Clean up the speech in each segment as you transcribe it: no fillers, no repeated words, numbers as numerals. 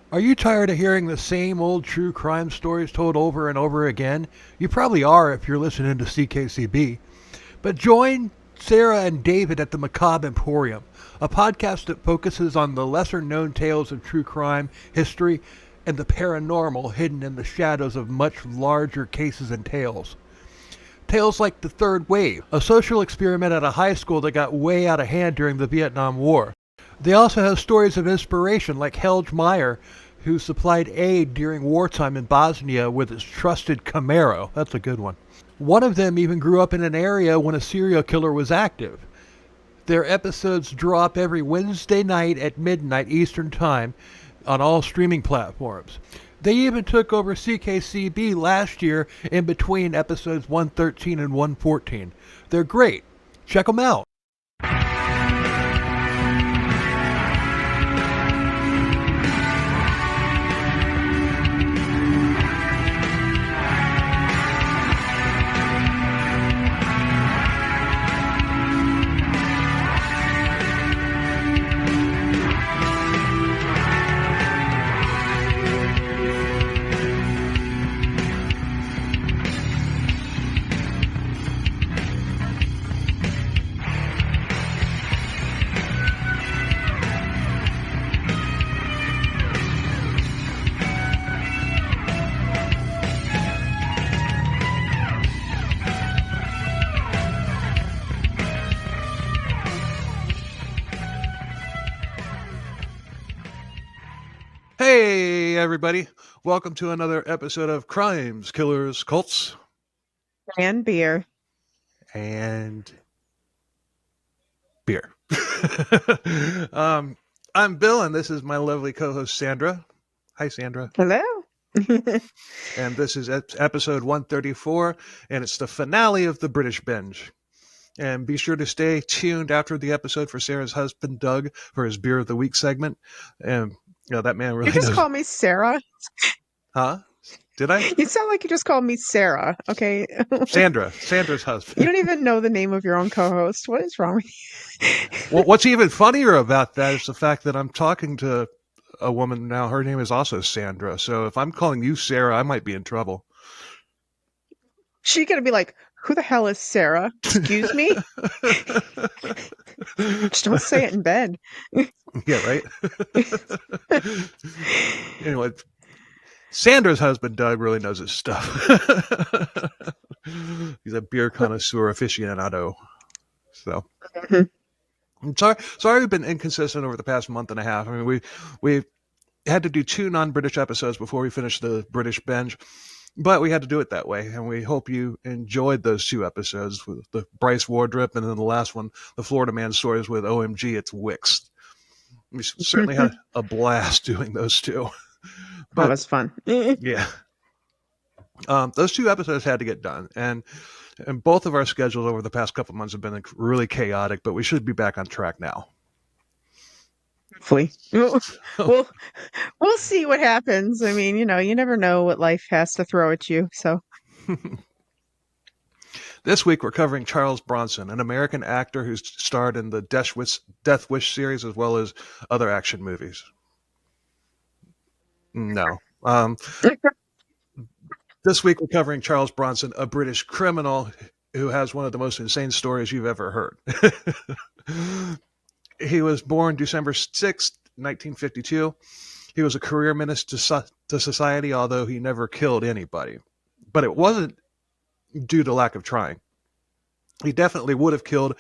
Are you tired of hearing the same old true crime stories told over and over again? You probably are if you're listening to CKCB. But join Sarah and David at the Macabre Emporium, a podcast that focuses on the lesser known tales of true crime, history, and the paranormal hidden in the shadows of much larger cases and tales. Tales like The Third Wave, a social experiment at a high school that got way out of hand during the Vietnam War. They also have stories of inspiration like Helge Meyer, who supplied aid during wartime in Bosnia with his trusted Camaro. That's a good one. One of them even grew up in an area when a serial killer was active. Their episodes drop every Wednesday night at midnight Eastern Time on all streaming platforms. They even took over CKCB last year in between episodes 113 and 114. They're great. Check them out. Hey, everybody. Welcome to another episode of Crimes, Killers, Cults, And beer. and beer. I'm Bill, and this is my lovely co-host, Sandra. Hi, Sandra. Hello. And this is episode 134, and it's the finale of the British Binge. And be sure to stay tuned after the episode for Sarah's husband, Doug, for his Beer of the Week segment. And, that man really You just knows. call me Sarah. Huh? Did I? You sound like you just called me Sarah. Okay. Sandra's husband. You don't even know the name of your own co-host. What is wrong with you? Well, what's even funnier about that is the fact that I'm talking to a woman now. Her name is also Sandra. So if I'm calling you Sarah, I might be in trouble. She's going to be like, who the hell is Sarah? Excuse me? Just don't say it in bed. Yeah, right? Anyway, Sandra's husband, Doug, really knows his stuff. He's a beer connoisseur aficionado. So I'm sorry we've been inconsistent over the past month and a half. I mean, we had to do 2 non-British episodes before we finished the British Binge, but we had to do it that way, and we hope you enjoyed those 2 episodes with the Bryce Wardrip, and then the last one, the Florida Man stories with OMG, it's Wicks. We certainly had a blast doing those 2. But that was fun. yeah, those 2 episodes had to get done, and both of our schedules over the past couple months have been really chaotic, but we should be back on track now. Hopefully. We'll see what happens. I mean, you never know what life has to throw at you. So this week we're covering Charles Bronson, an American actor who's starred in the Death Wish series as well as other action movies. No. This week we're covering Charles Bronson, a British criminal who has one of the most insane stories you've ever heard. He was born December 6th, 1952. He was a career menace to society, although he never killed anybody. But it wasn't due to lack of trying. He definitely would have killed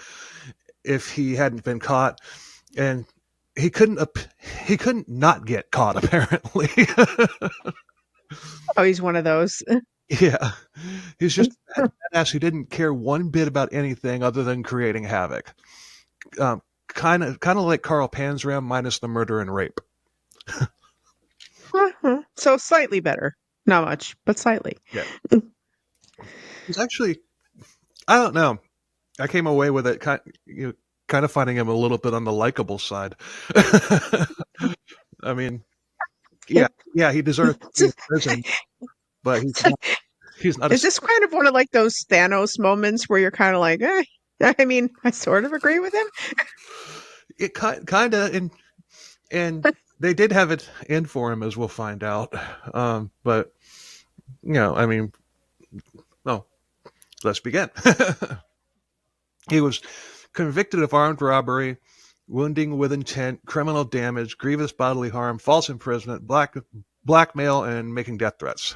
if he hadn't been caught, and he couldn't not get caught, apparently. oh, he's one of those. Yeah, he's just a badass who didn't care one bit about anything other than creating havoc. Kind of like Carl Panzram minus the murder and rape. So slightly better. Not much, but slightly. Yeah. He's actually, I don't know. I came away with it kind of finding him a little bit on the likable side. I mean, yeah, he deserves to be in prison, but he's not. Is this kind of one of like those Thanos moments where you're kind of like, I mean, I sort of agree with him. It kind of, and they did have it in for him, as we'll find out. But I mean, no. Let's begin. He was convicted of armed robbery, wounding with intent, criminal damage, grievous bodily harm, false imprisonment, blackmail, and making death threats.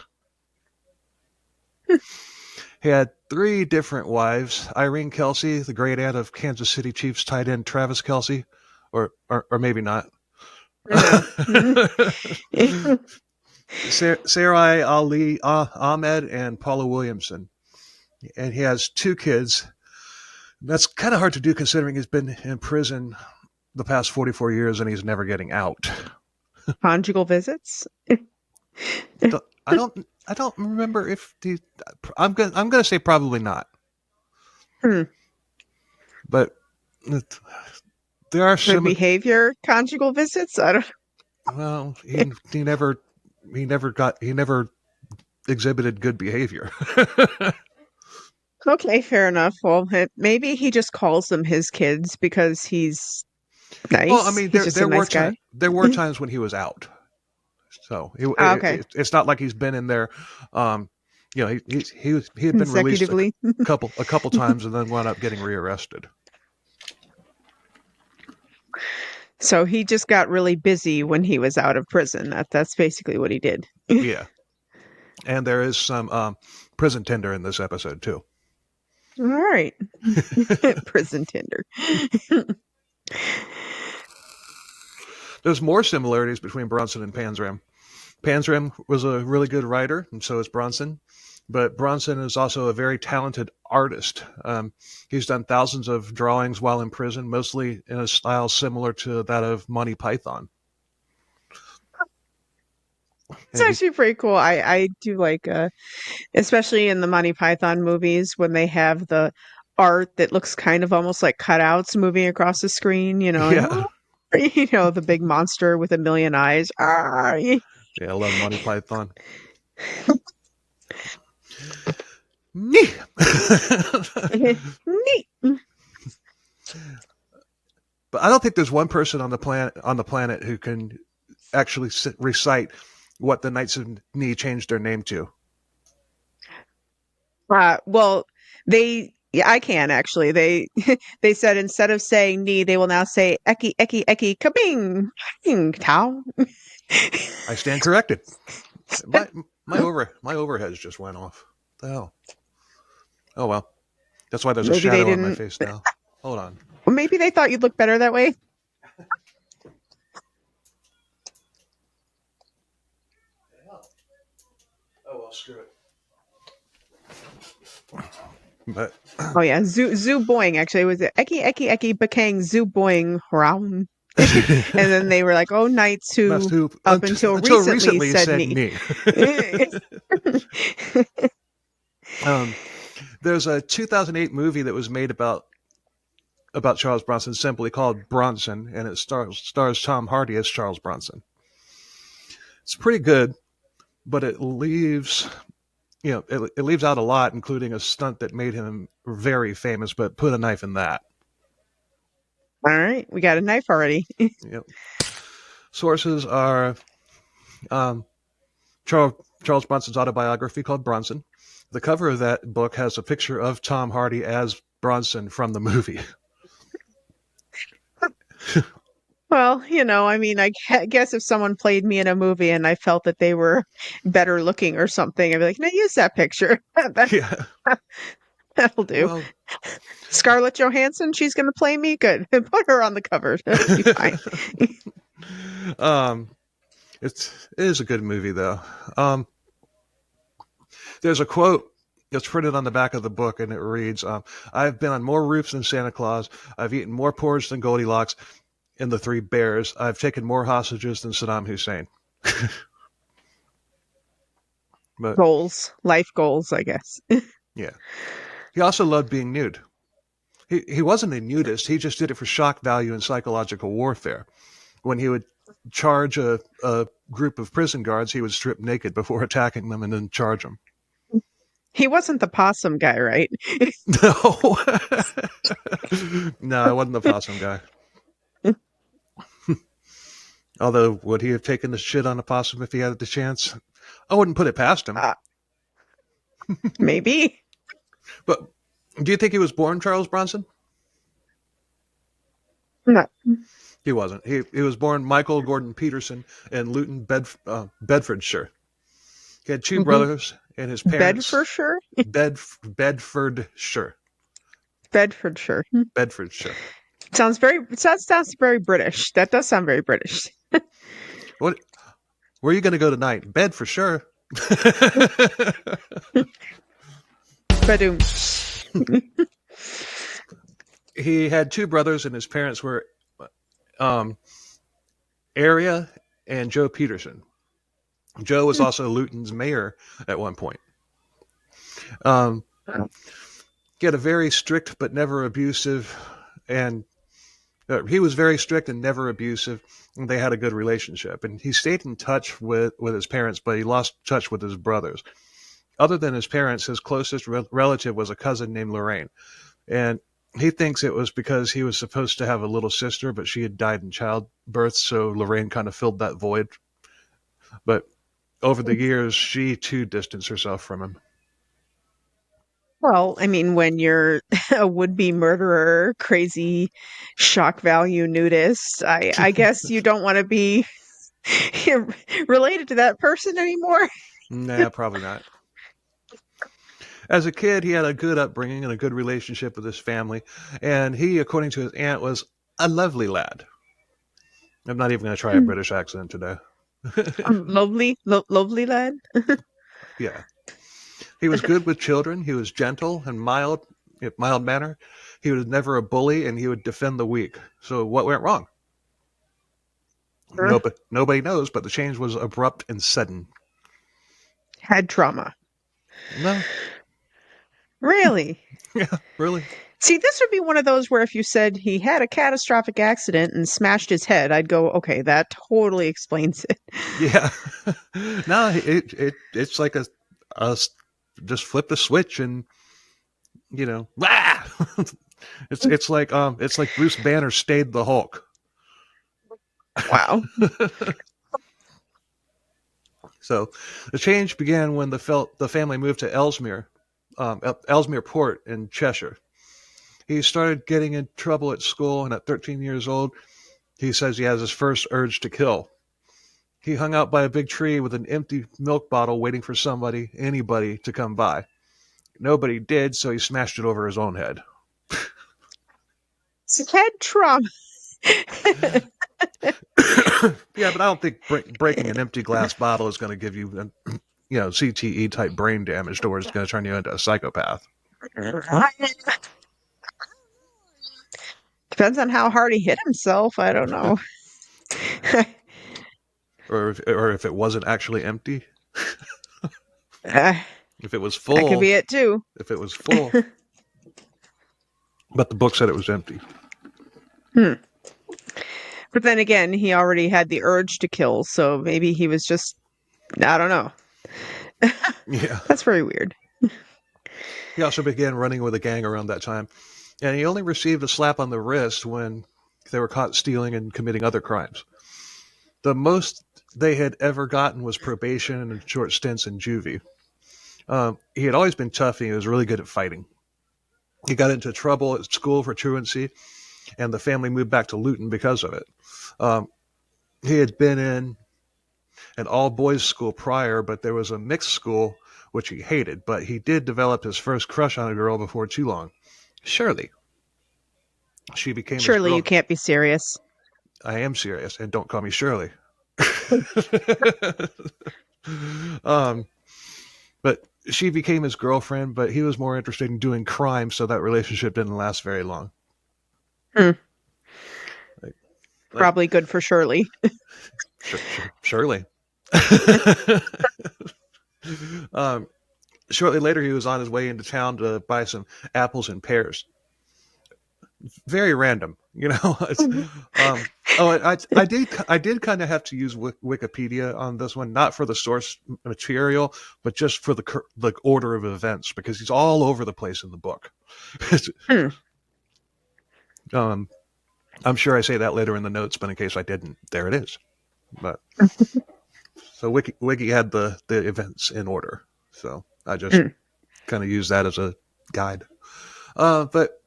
He had 3 different wives: Irene Kelsey, the great aunt of Kansas City Chiefs tight end Travis Kelsey, or maybe not. Sarai Ali Ahmed and Paula Williamson. And he has 2 kids. That's kind of hard to do considering he's been in prison the past 44 years and he's never getting out. Conjugal visits? I don't remember if I'm going to say probably not. But there are some behavior conjugal visits. I don't. Well, he never exhibited good behavior. Okay, fair enough. Well, maybe he just calls them his kids because he's nice. Well, I mean, there were times when he was out, so it's not like he's been in there. He had been released a couple times and then wound up getting rearrested. So he just got really busy when he was out of prison. That's basically what he did. Yeah, and there is some prison tender in this episode too. All right. Prison tender. There's more similarities between Bronson and Panzram. Panzram was a really good writer, and so is Bronson. But Bronson is also a very talented artist. He's done thousands of drawings while in prison, mostly in a style similar to that of Monty Python. It's actually pretty cool. I do like, especially in the Monty Python movies, when they have the art that looks kind of almost like cutouts moving across the screen, Yeah. The big monster with a million eyes. Yeah, I love Monty Python. Neat. But I don't think there's one person on the planet who can actually recite what the Knights of Knee changed their name to. Well, I can actually. They said instead of saying knee, they will now say eki eki eki kabing tau. I stand corrected. My overheads just went off. What the hell? Oh well. That's why there's a shadow on my face now. Hold on. Well, maybe they thought you'd look better that way. Oh well, screw it. But oh yeah, zoo boing. Actually, it was eki eki eki bakang zoo boing round. And then they were like, "Oh, knights who up until recently said knee." There's a 2008 movie that was made about Charles Bronson, simply called Bronson, and it stars Tom Hardy as Charles Bronson. It's pretty good, but it leaves it leaves out a lot, including a stunt that made him very famous. But put a knife in that. All right, we got a knife already. Yep. Sources are Charles Bronson's autobiography called Bronson. The cover of that book has a picture of Tom Hardy as Bronson from the movie. Well, I mean, I guess if someone played me in a movie and I felt that they were better looking or something, I'd be like, no, use that picture. Yeah. That'll do. Well, Scarlett Johansson, she's going to play me? Good. Put her on the cover. That'll be fine. It is a good movie, though. There's a quote that's printed on the back of the book, and it reads, I've been on more roofs than Santa Claus. I've eaten more porridge than Goldilocks and the Three Bears. I've taken more hostages than Saddam Hussein. But, life goals, I guess. Yeah. He also loved being nude. He wasn't a nudist. He just did it for shock value and psychological warfare. When he would charge a group of prison guards, he would strip naked before attacking them and then charge them. He wasn't the possum guy, right? No. No, I wasn't the possum guy. Although, would he have taken the shit on a possum if he had the chance? I wouldn't put it past him. Maybe. But do you think he was born Charles Bronson? No. He wasn't. He was born Michael Gordon Peterson in Luton, Bedfordshire. He had 2 brothers, and his parents... Bedfordshire? Bedfordshire. Bedfordshire. Bedfordshire. Sounds very British. That does sound very British. What? Where are you going to go tonight? Bed for sure. Badoom. He had 2 brothers, and his parents were Area and Joe Peterson. Joe was also Luton's mayor at one point. He had a very strict but never abusive, and he was very strict and never abusive, and they had a good relationship. And he stayed in touch with his parents, but he lost touch with his brothers. Other than his parents, his closest relative was a cousin named Lorraine. And he thinks it was because he was supposed to have a little sister, but she had died in childbirth, so Lorraine kind of filled that void. But over the years, she too distanced herself from him. Well, I mean, when you're a would-be murderer, crazy shock value nudist, I guess you don't want to be related to that person anymore. Nah, probably not. As a kid, he had a good upbringing and a good relationship with his family, and he, according to his aunt, was a lovely lad. I'm not even going to try a British accent today. Lovely lad. Yeah. He was good with children. He was gentle and mild manner. He was never a bully, and he would defend the weak. So what went wrong? Nobody knows, but the change was abrupt and sudden. Had trauma. No. Really? Yeah, really. See, this would be one of those where if you said he had a catastrophic accident and smashed his head, I'd go, okay, that totally explains it. Yeah. No, it's like a just flip the switch and it's like Bruce Banner stayed the Hulk. Wow. So the change began when the family moved to Ellesmere Port in Cheshire. He started getting in trouble at school, and at 13 years old, he says he has his first urge to kill. He hung out by a big tree with an empty milk bottle waiting for anybody to come by. Nobody did, so he smashed it over his own head. It's head trauma. Yeah, but I don't think breaking an empty glass bottle is going to give you, CTE type brain damage to where it's going to turn you into a psychopath. Depends on how hard he hit himself. I don't know. or if it wasn't actually empty. If it was full, that could be it too. If it was full, but the book said it was empty. But then again, he already had the urge to kill, so maybe he was just, I don't know. Yeah. That's very weird. He also began running with a gang around that time, and he only received a slap on the wrist when they were caught stealing and committing other crimes. The most they had ever gotten was probation and short stints in juvie. He had always been tough, and he was really good at fighting. He got into trouble at school for truancy, and the family moved back to Luton because of it. He had been in an all-boys school prior, but there was a mixed school, which he hated. But he did develop his first crush on a girl before too long. Shirley. She became his Surely girl. you can't be serious. I am serious, and don't call me Shirley. But she became his girlfriend, but he was more interested in doing crime, so that relationship didn't last very long. Probably good for Shirley. Shirley. Shortly later, he was on his way into town to buy some apples and pears. Very random, I did kind of have to use Wikipedia on this one, not for the source material, but just for the order of events, because he's all over the place in the book. I'm sure I say that later in the notes, but in case I didn't, there it is. But so Wiki had the events in order. So I just kind of used that as a guide. But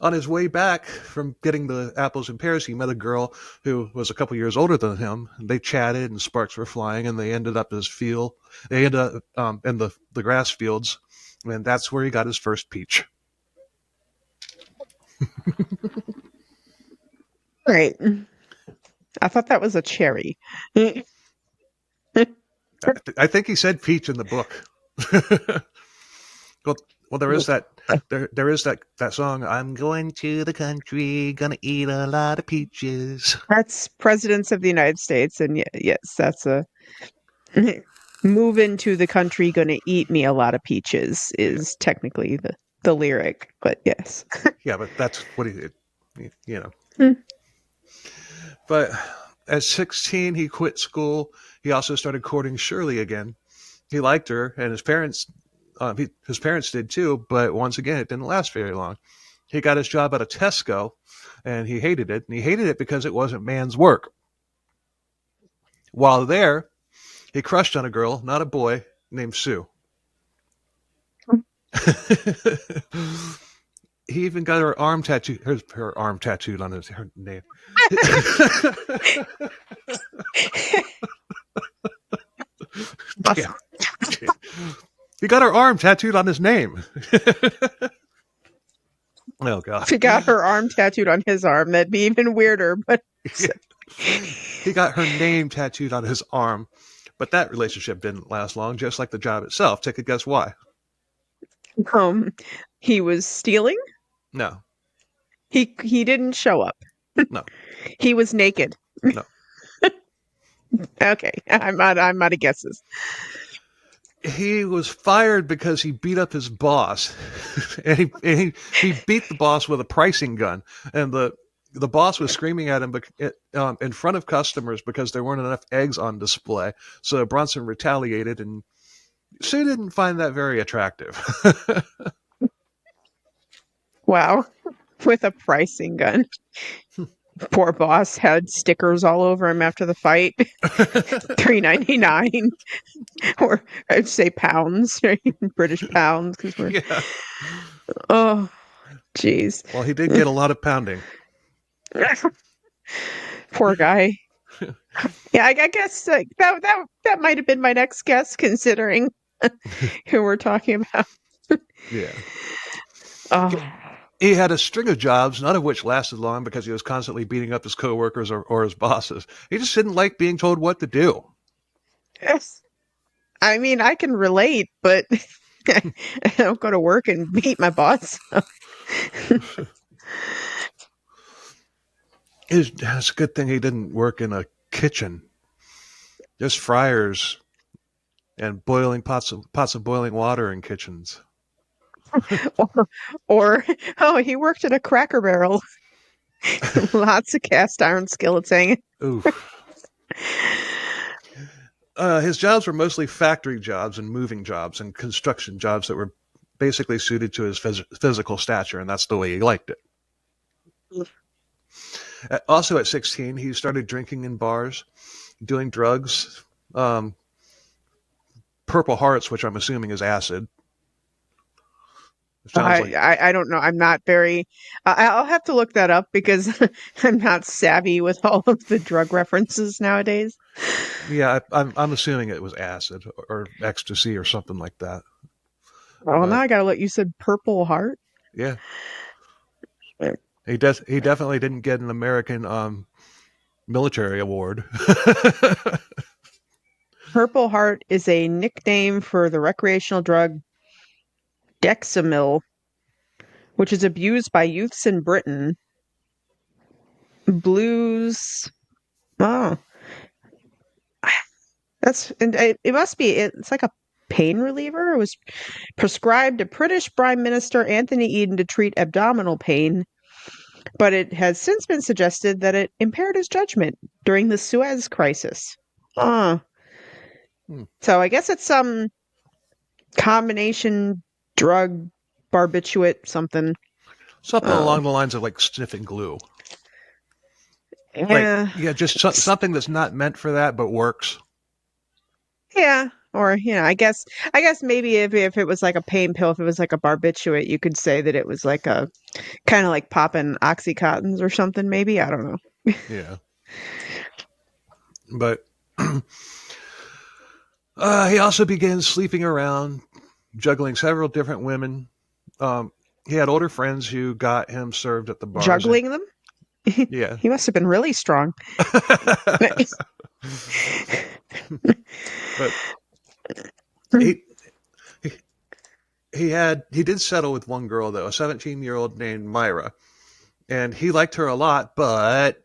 on his way back from getting the apples and pears, he met a girl who was a couple years older than him. They chatted, and sparks were flying, and they ended up They ended up in the grass fields, and that's where he got his first peach. Right. I thought that was a cherry. I think he said peach in the book. Well, there is that song. I'm going to the country, gonna eat a lot of peaches. That's Presidents of the United States, and yes, that's a move into the country, gonna eat me a lot of peaches is technically the lyric, but yes. Yeah, but that's what he, you know. Hmm. But at 16, he quit school. He also started courting Shirley again. He liked her, and his parents did too. But once again, it didn't last very long. He got his job at a Tesco, and he hated it. And he hated it because it wasn't man's work. While there, he crushed on a girl, not a boy, named Sue. He even got her arm tattooed. Her arm tattooed on her name. Yeah. He got her arm tattooed on his name. Oh god! If he got her arm tattooed on his arm, that'd be even weirder. But he got her name tattooed on his arm, but that relationship didn't last long. Just like the job itself. Take a guess why? He was stealing. No. He didn't show up. No. He was naked. No. Okay, I'm out of guesses. He was fired because he beat up his boss, and he beat the boss with a pricing gun, and the boss was screaming at him in front of customers because there weren't enough eggs on display. So Bronson retaliated, and Sue didn't find that very attractive. Wow, with a pricing gun. Poor boss had stickers all over him after the fight. $3.99, or I'd say pounds, right? British pounds, because we're. Yeah. Oh, jeez. Well, he did get a lot of pounding. Poor guy. Yeah, I guess that might have been my next guess, considering who we're talking about. Yeah. Oh. He had a string of jobs, none of which lasted long because he was constantly beating up his coworkers or his bosses. He just didn't like being told what to do. Yes. I mean, I can relate, but I don't go to work and beat my boss. It's a good thing he didn't work in a kitchen. Just fryers and boiling pots of boiling water in kitchens. or he worked at a Cracker Barrel. Lots of cast iron skillets hanging. Oof. His jobs were mostly factory jobs and moving jobs and construction jobs that were basically suited to his physical stature, and that's the way he liked it. Also at 16, he started drinking in bars, doing drugs, Purple Hearts, which I'm assuming is acid. I don't know. I'm not very. I'll have to look that up because I'm not savvy with all of the drug references nowadays. Yeah, I'm assuming it was acid or ecstasy or something like that. Oh, now I gotta look. You said Purple Heart? Yeah. He definitely didn't get an American military award. Purple Heart is a nickname for the recreational drug Dexamyl, which is abused by youths in Britain. Blues. Oh, it must be. It's like a pain reliever. It was prescribed to British Prime Minister Anthony Eden to treat abdominal pain, but it has since been suggested that it impaired his judgment during the Suez Crisis. So I guess it's some combination drug barbiturate something. Something along the lines of like sniffing glue. Like, Yeah. yeah, just something that's not meant for that but works. Yeah. Or, I guess maybe if it was like a pain pill, if it was like a barbiturate, you could say that it was like a kind of like popping Oxycontins or something, maybe. I don't know. Yeah. But he also began sleeping around, juggling several different women. He had older friends who got him served at the bars. And Juggling them? yeah. He must have been really strong. But he he did settle with one girl though, a 17-year-old named Myra, and he liked her a lot, but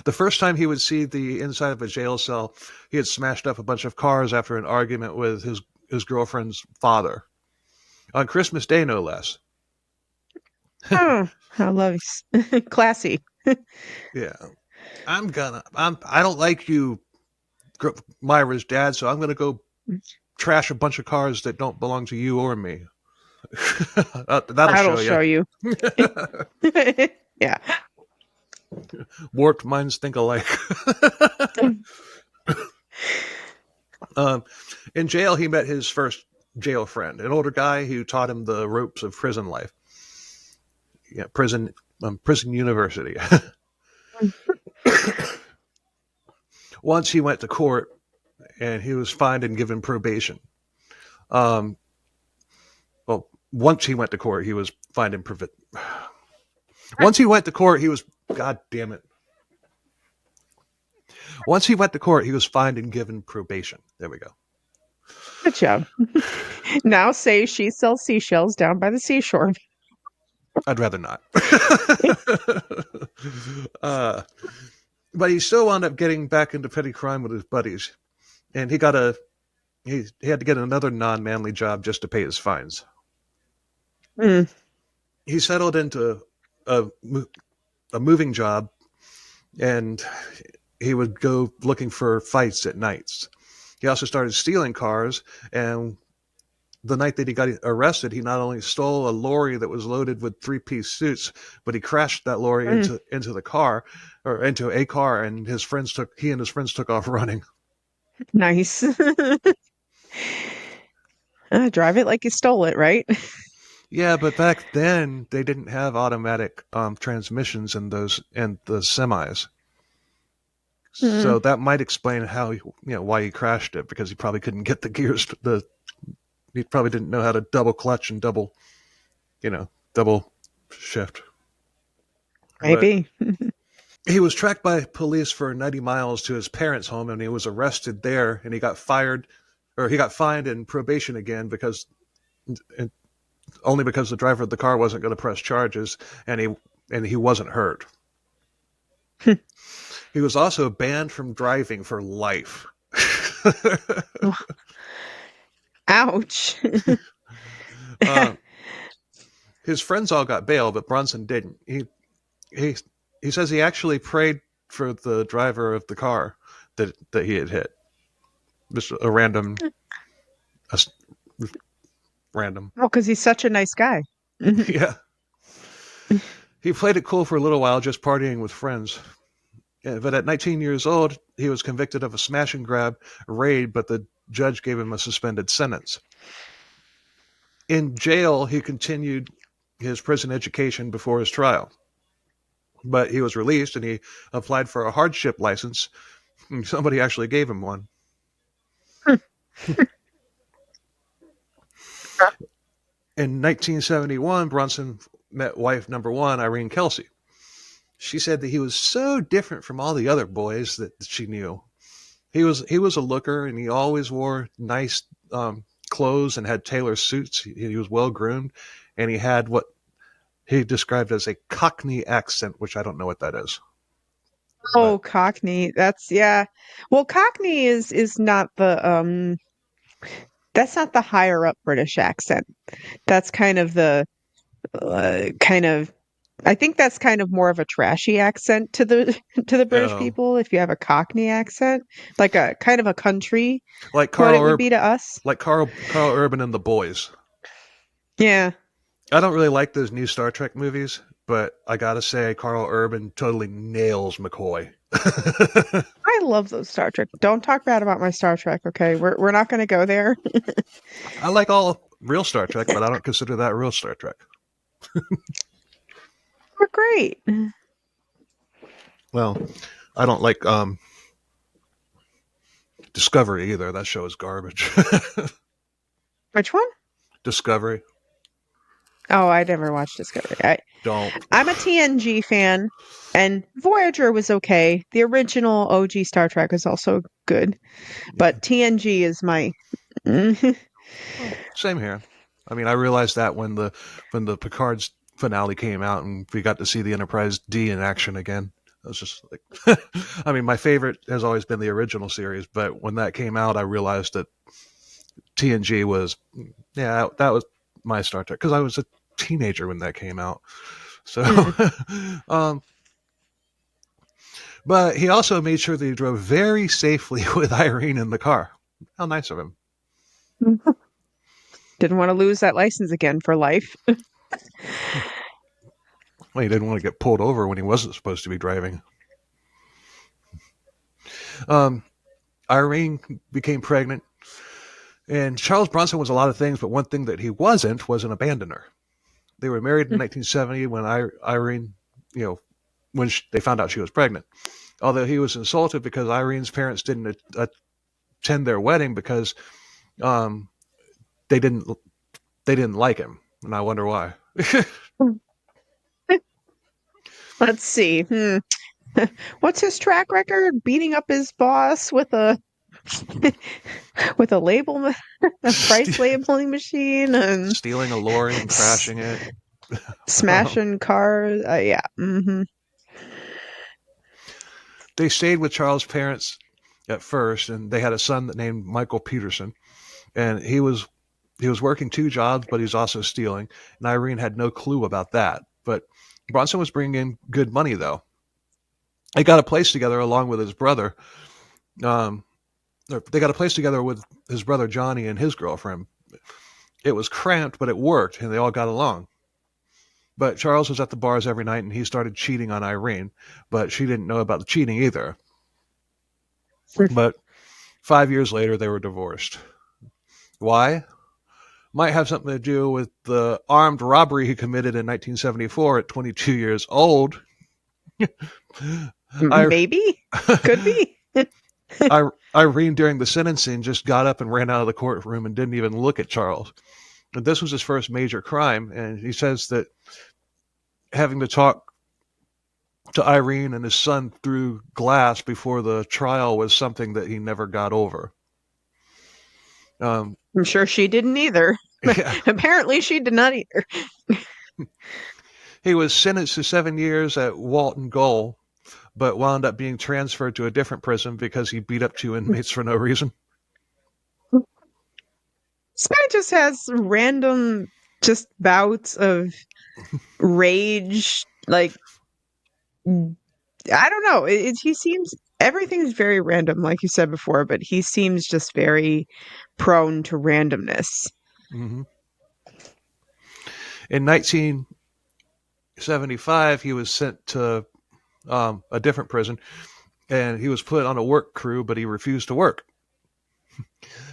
the first time he would see the inside of a jail cell, he had smashed up a bunch of cars after an argument with his girlfriend's father on Christmas Day, no less. Oh, I love you. Classy. Yeah, I don't like you, Myra's dad, so I'm gonna go trash a bunch of cars that don't belong to you or me. That'll That'll show show you. you. Yeah. Warped minds think alike. In jail, he met his first jail friend, an older guy who taught him the ropes of prison life. Yeah, prison university. Once he went to court, and he was fined and given probation. Well, once he went to court, he was fined and Once he went to court, he was God damn it. Once he went to court, he was fined and given probation. There we go. Good job. Now say she sells seashells down by the seashore. I'd rather not. But he still wound up getting back into petty crime with his buddies, and he had to get another non-manly job just to pay his fines. Mm. He settled into a moving job, and he would go looking for fights at nights. He also started stealing cars, and the night that he got arrested, he not only stole a lorry that was loaded with three-piece suits, but he crashed that lorry into the car, or into a car, and he and his friends took off running. Nice. Drive it like you stole it, right? Yeah, but back then they didn't have automatic transmissions in the semis. So that might explain how why he crashed it, because he probably couldn't get the gears. He probably didn't know how to double clutch and double shift. Maybe. But he was tracked by police for 90 miles to his parents' home, and he was arrested there, and he got fined and probation again only because the driver of the car wasn't going to press charges, and he wasn't hurt. He was also banned from driving for life. Ouch. His friends all got bail, but Bronson didn't. He says he actually prayed for the driver of the car that he had hit. Just a random. Random. Well, because he's such a nice guy. Yeah. He played it cool for a little while, just partying with friends. Yeah, but at 19 years old, he was convicted of a smash and grab raid, but the judge gave him a suspended sentence. In jail, he continued his prison education before his trial. But he was released, and he applied for a hardship license. Somebody actually gave him one. In 1971, Bronson met wife number one, Irene Kelsey. She said that he was so different from all the other boys that she knew. He was a looker, and he always wore nice clothes and had tailor suits. He was well groomed, and he had what he described as a Cockney accent, which I don't know what that is. Oh, Cockney. That's yeah. Well, Cockney is not the that's not the higher up British accent. That's kind of the I think that's kind of more of a trashy accent to the British people. If you have a Cockney accent, like a kind of a country, like what it would be to us. like Carl Urban and the Boys. Yeah, I don't really like those new Star Trek movies, but I gotta say, Carl Urban totally nails McCoy. I love those Star Trek. Don't talk bad about my Star Trek, okay? We're not going to go there. I like all real Star Trek, but I don't consider that real Star Trek. We're great. Well, I don't like Discovery either. That show is garbage. Which one? Discovery. Oh, I never watched Discovery. Don't. I'm a TNG fan, and Voyager was okay. The original OG Star Trek is also good, but TNG is my. Same here. I mean, I realized that when the Picard's finale came out and we got to see the Enterprise D in action again. I was just like, I mean, my favorite has always been the original series, but when that came out, I realized that TNG was, yeah, that was my Star Trek because I was a teenager when that came out. So, um, but he also made sure that he drove very safely with Irene in the car. How nice of him. Didn't want to lose that license again for life. Well, he didn't want to get pulled over when he wasn't supposed to be driving. Irene became pregnant, and Charles Bronson was a lot of things, but one thing that he wasn't was an abandoner. They were married in 1970 when Irene, when they found out she was pregnant. Although he was insulted because Irene's parents didn't attend their wedding because they didn't like him, and I wonder why. Let's see. What's his track record? Beating up his boss with a with a label, a price labeling machine, and stealing a lorry and crashing it, smashing cars. Yeah. Mm-hmm. They stayed with Charles' parents at first, and they had a son named Michael Peterson, and he was working two jobs, but he was also stealing, and Irene had no clue about that. But Bronson was bringing in good money, though. They got a place together along with his brother. They got a place together with his brother Johnny and his girlfriend. It was cramped, but it worked, and they all got along. But Charles was at the bars every night, and he started cheating on Irene, but she didn't know about the cheating either. But 5 years later, they were divorced. Why? Might have something to do with the armed robbery he committed in 1974 at 22 years old. Maybe. Could be. Irene, during the sentencing, just got up and ran out of the courtroom and didn't even look at Charles. And this was his first major crime, and he says that having to talk to Irene and his son through glass before the trial was something that he never got over. I'm sure she didn't either. Yeah. Apparently she did not either. He was sentenced to 7 years at Walton Gaol, but wound up being transferred to a different prison because he beat up two inmates for no reason. This guy just has random just bouts of rage. Like, I don't know. He seems, everything's very random, like you said before, but he seems just very prone to randomness. Mm-hmm. In 1975, he was sent to a different prison, and he was put on a work crew, but he refused to work.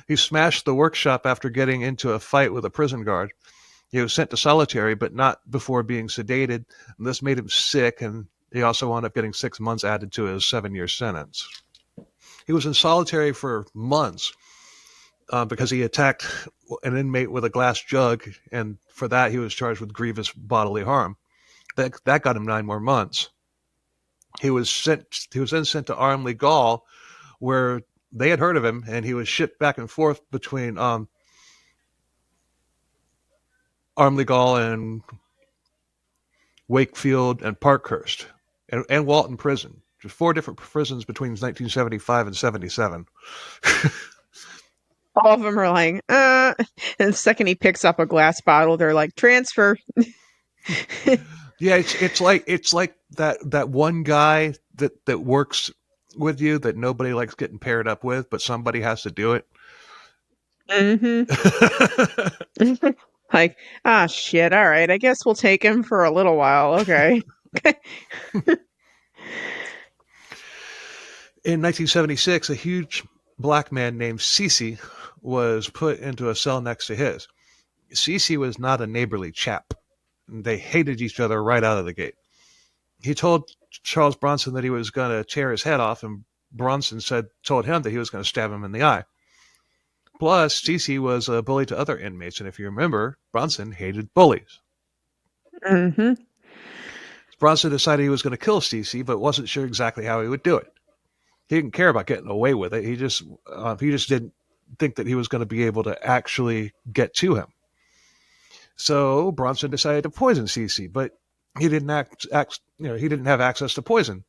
He smashed the workshop after getting into a fight with a prison guard. He was sent to solitary, but not before being sedated, and this made him sick, and he also wound up getting 6 months added to his 7-year sentence. He was in solitary for months because he attacked an inmate with a glass jug, and for that he was charged with grievous bodily harm. That got him 9 more months. He was then sent to Armley Gaol, where they had heard of him, and he was shipped back and forth between Armley Gaol and Wakefield and Parkhurst and Walton Prison. Just 4 different prisons between 1975 and 77. All of them are like, and the second he picks up a glass bottle, they're like, transfer. Yeah, it's like that one guy that works with you that nobody likes getting paired up with, but somebody has to do it. Mm-hmm. Like, ah, shit. All right. I guess we'll take him for a little while. Okay. In 1976, a huge black man named Cece was put into a cell next to his. Cece was not a neighborly chap. They hated each other right out of the gate. He told Charles Bronson that he was going to tear his head off, and Bronson told him that he was going to stab him in the eye. Plus, Cece was a bully to other inmates, and if you remember, Bronson hated bullies. Mm-hmm. Bronson decided he was going to kill Cece, but wasn't sure exactly how he would do it. He didn't care about getting away with it. He just didn't think that he was going to be able to actually get to him. So Bronson decided to poison Cece, but he didn't he didn't have access to poison.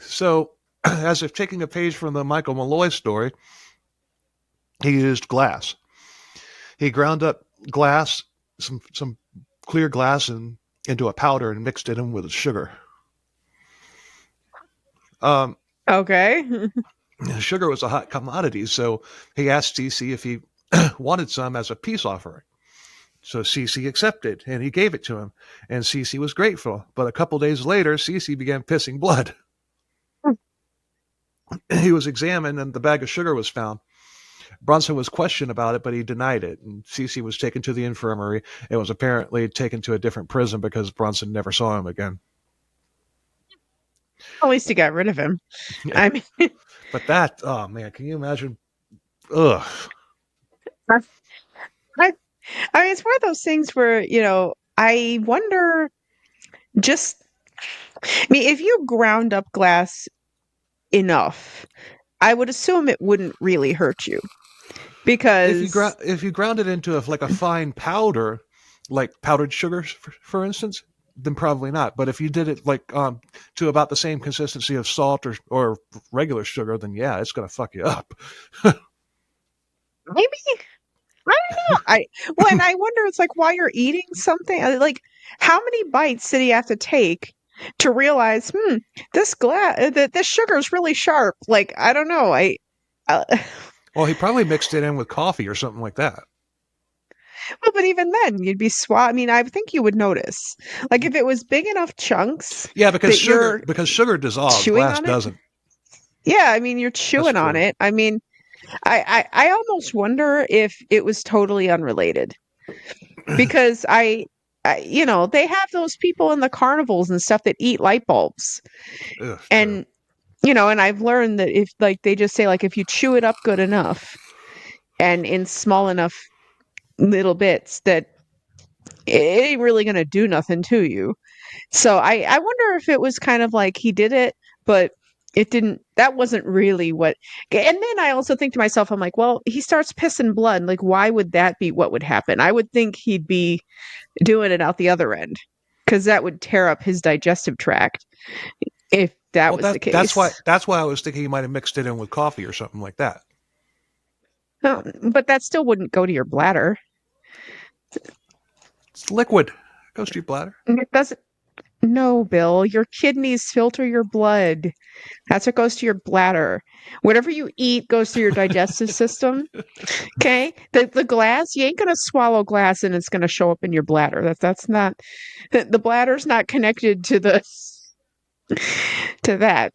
So, as if taking a page from the Michael Malloy story, he used glass. He ground up glass, some clear glass, into a powder and mixed it in with sugar. Okay. Sugar was a hot commodity, so he asked Cece if he wanted some as a peace offering. So Cece accepted, and he gave it to him, and Cece was grateful. But a couple days later, Cece began pissing blood. He was examined, and the bag of sugar was found. Bronson was questioned about it, but he denied it, and Cece was taken to the infirmary and was apparently taken to a different prison because Bronson never saw him again. At least he got rid of him. Yeah. I mean, but that, oh man, can you imagine? Ugh. I mean, it's one of those things where, I wonder if you ground up glass enough, I would assume it wouldn't really hurt you. Because if you ground it into a fine powder, like powdered sugar, for instance, then probably not. But if you did it to about the same consistency of salt or regular sugar, then yeah, it's going to fuck you up. Maybe. I don't know. And I wonder, it's like while you're eating something, like how many bites did he have to take to realize, this sugar is really sharp. Like, I don't know. Well, he probably mixed it in with coffee or something like that. Well, but even then, you'd be I mean, I think you would notice. Like if it was big enough chunks. Yeah, because sugar dissolves, glass doesn't. Yeah, I mean, you're chewing on it. I mean, I almost wonder if it was totally unrelated, because they have those people in the carnivals and stuff that eat light bulbs. Ugh, and and I've learned that if they just say if you chew it up good enough and in small enough little bits, that it ain't really going to do nothing to you. So I wonder if it was kind of like he did it, but that wasn't really what. And then I also think to myself, I'm like, well, he starts pissing blood. Like, why would that be what would happen? I would think he'd be doing it out the other end, because that would tear up his digestive tract if that was the case. That's why I was thinking he might have mixed it in with coffee or something like that. But that still wouldn't go to your bladder. It's liquid. It goes to your bladder. It doesn't. No, Bill, your kidneys filter your blood. That's what goes to your bladder. Whatever you eat goes to your digestive system. Okay? The glass, you ain't going to swallow glass and it's going to show up in your bladder. That's not, the bladder's not connected to that.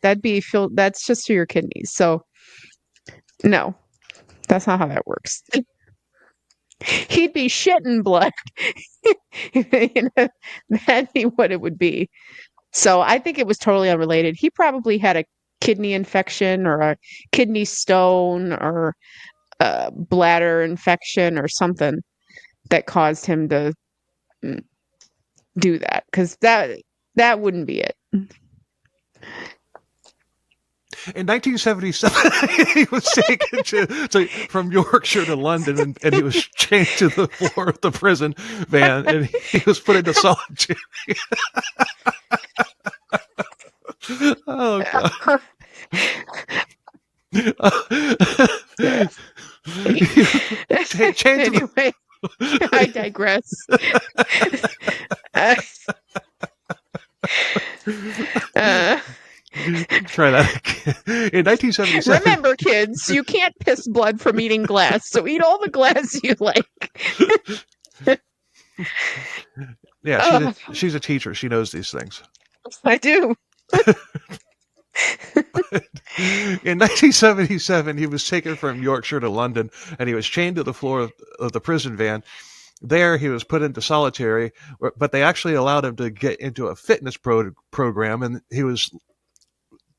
That's just to your kidneys. So, no, that's not how that works. He'd be shitting blood. That'd be what it would be. So I think it was totally unrelated. He probably had a kidney infection or a kidney stone or a bladder infection or something that caused him to do that, because that wouldn't be it. In 1977, he was taken from Yorkshire to London, and he was chained to the floor of the prison van, and he was put into solitary. Oh, God. Anyway, I digress. Try that again. In 1977. Remember, kids, you can't piss blood from eating glass, so eat all the glass you like. Yeah, Oh, she's a teacher. She knows these things. I do. In 1977, he was taken from Yorkshire to London, and he was chained to the floor of the prison van. There, he was put into solitary, but they actually allowed him to get into a fitness program, and he was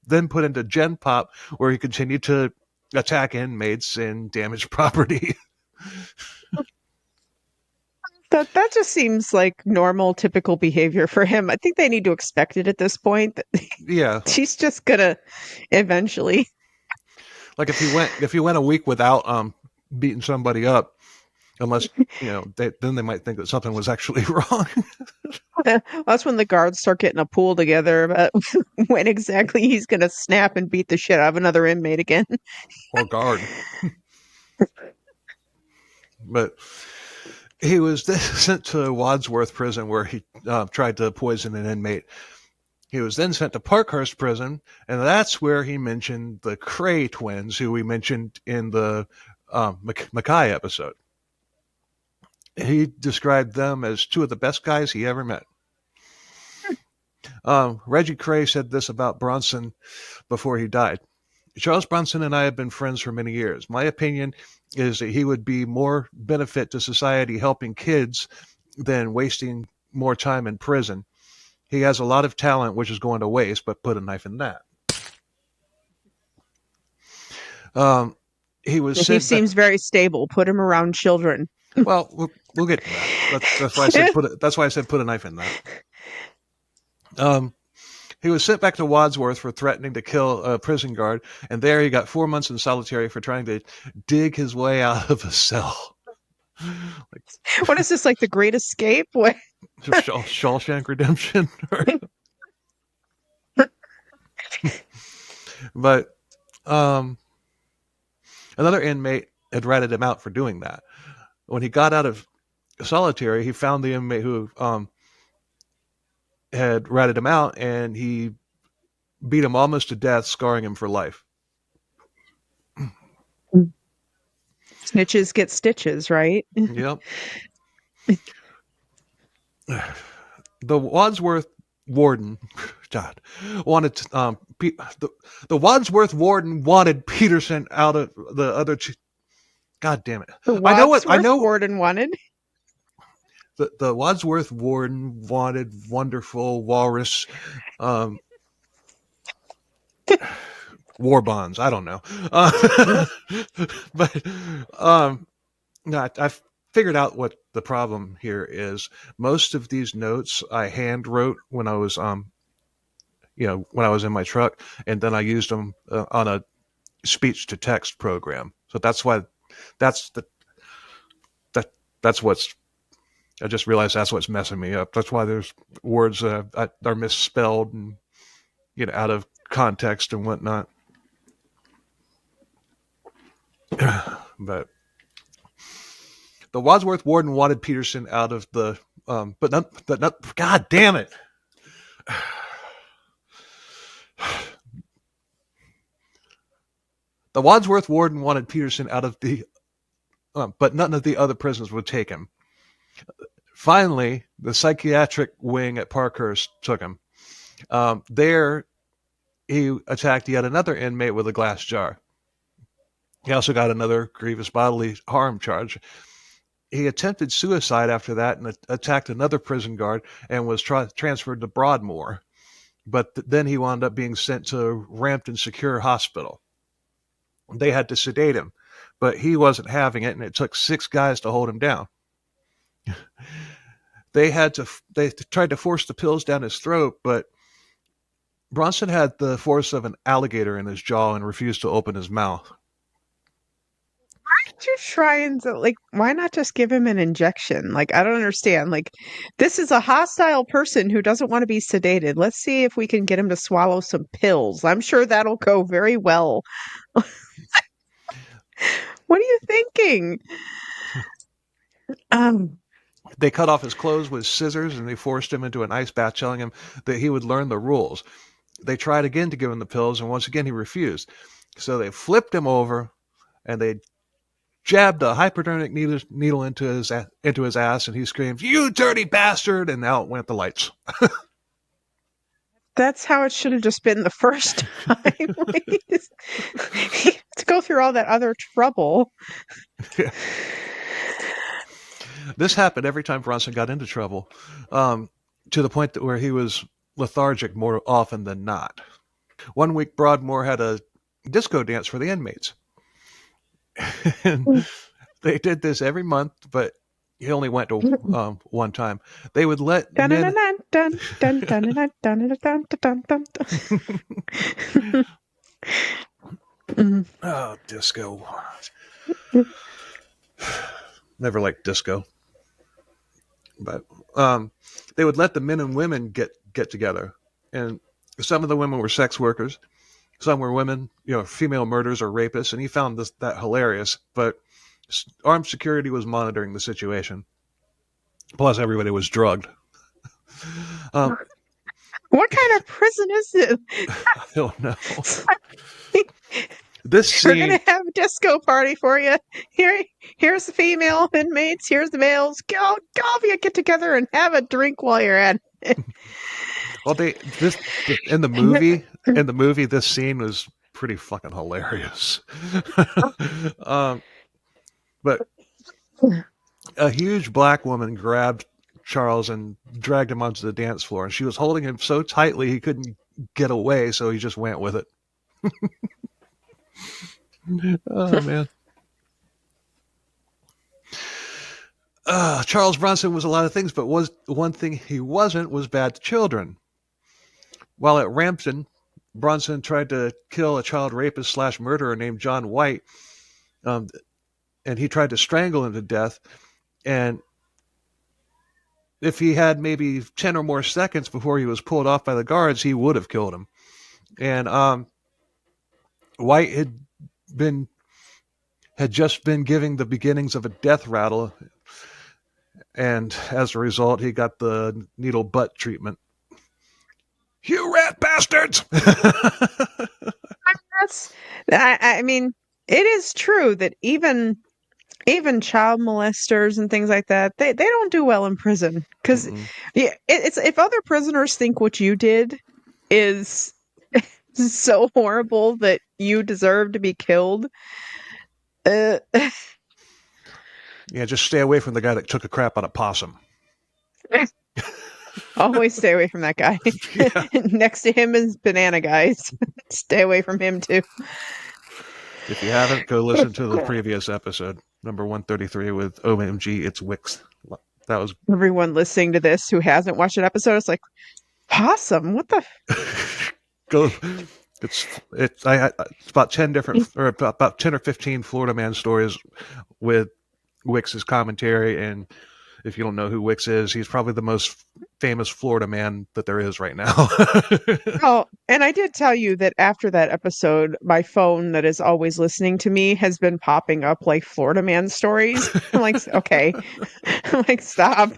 then put into Gen Pop, where he continued to attack inmates and damage property. That just seems like normal, typical behavior for him. I think they need to expect it at this point. That Yeah, she's just gonna eventually. like if he went a week without beating somebody up, unless then they might think that something was actually wrong. That's when the guards start getting a pool together about when exactly he's gonna snap and beat the shit out of another inmate again. Or guard. But he was then sent to Wadsworth Prison, where he tried to poison an inmate. He was then sent to Parkhurst Prison, and that's where he mentioned the Cray twins, who we mentioned in the Mackay episode. He described them as two of the best guys he ever met. Reggie Cray said this about Bronson before he died. Charles Bronson and I have been friends for many years. My opinion is that he would be more benefit to society helping kids than wasting more time in prison. He has a lot of talent, which is going to waste, but put a knife in that. He was He seems very stable. Put him around children. Well, we'll get to that. That's why I said that's why I said put a knife in that. He was sent back to Wadsworth for threatening to kill a prison guard, and there he got 4 months in solitary for trying to dig his way out of a cell. What is this, like the Great Escape? What? Shawshank Redemption. But another inmate had ratted him out for doing that. When he got out of solitary, he found the inmate who had ratted him out, and he beat him almost to death, scarring him for life. Snitches get stitches, right? Yep. The Wadsworth warden, God, wanted the Wadsworth warden wanted Peterson out of the other two. God damn it! I know what I know. Warden wanted. The Wadsworth warden wanted wonderful walrus war bonds. I don't know. But no, I figured out what the problem here is. Most of these notes I hand wrote when I was when I was in my truck, and then I used them on a speech to text program. So that's why that's what's I just realized that's what's messing me up. That's why there's words that are misspelled and out of context and whatnot. But the Wadsworth warden wanted Peterson out of the but not God damn it. The Wadsworth warden wanted Peterson out of the but none of the other prisoners would take him. Finally, the psychiatric wing at Parkhurst took him. There, he attacked yet another inmate with a glass jar. He also got another grievous bodily harm charge. He attempted suicide after that and attacked another prison guard and was transferred to Broadmoor. But then he wound up being sent to Rampton Secure Hospital. They had to sedate him, but he wasn't having it, and it took 6 guys to hold him down. They tried to force the pills down his throat, but Bronson had the force of an alligator in his jaw and refused to open his mouth. Why did you try and why not just give him an injection? I don't understand. This is a hostile person who doesn't want to be sedated. Let's see if we can get him to swallow some pills. I'm sure that'll go very well. What are you thinking? They cut off his clothes with scissors, and they forced him into an ice bath, telling him that he would learn the rules. They tried again to give him the pills, and once again he refused. So they flipped him over, and they jabbed a hypodermic needle into his ass, and he screamed, "You dirty bastard!" And out went the lights. That's how it should have just been the first time. To go through all that other trouble. Yeah. This happened every time Bronson got into trouble, to the point that where he was lethargic more often than not. One week, Broadmoor had a disco dance for the inmates. And they did this every month, but he only went to one time. They would let men... Oh, disco. Never liked disco. But they would let the men and women get together. And some of the women were sex workers. Some were women, female murderers or rapists. And he found that hilarious. But armed security was monitoring the situation. Plus, everybody was drugged. What kind of prison is this? I don't know. This scene... We're gonna have a disco party for you. Here's the female inmates. Here's the males. Go of you get together and have a drink while you're at it. Well, in the movie, this scene was pretty fucking hilarious. But a huge black woman grabbed Charles and dragged him onto the dance floor, and she was holding him so tightly he couldn't get away, so he just went with it. Oh, man. Charles Bronson was a lot of things, but one thing he wasn't was bad to children. While at Rampton, Bronson tried to kill a child rapist / murderer named John White, and he tried to strangle him to death. And if he had maybe 10 or more seconds before he was pulled off by the guards, he would have killed him. And White had just been giving the beginnings of a death rattle, and as a result, he got the needle butt treatment. You rat bastards! I mean, it is true that even child molesters and things like that, they don't do well in prison, because it's if other prisoners think what you did is so horrible that you deserve to be killed. Yeah, just stay away from the guy that took a crap on a possum. Always stay away from that guy. Yeah. Next to him is Banana Guys. Stay away from him too. If you haven't, go listen to the previous episode, number 133 with OMG, it's Wicks. That was everyone listening to this who hasn't watched an episode. It's like, possum, what the? Go. It's about 10 different, or about 10 or 15 Florida Man stories with Wicks's commentary. And if you don't know who Wicks is, he's probably the most famous Florida man that there is right now. Oh, and I did tell you that after that episode, my phone that is always listening to me has been popping up like Florida Man stories. I'm like, okay. I'm like, stop.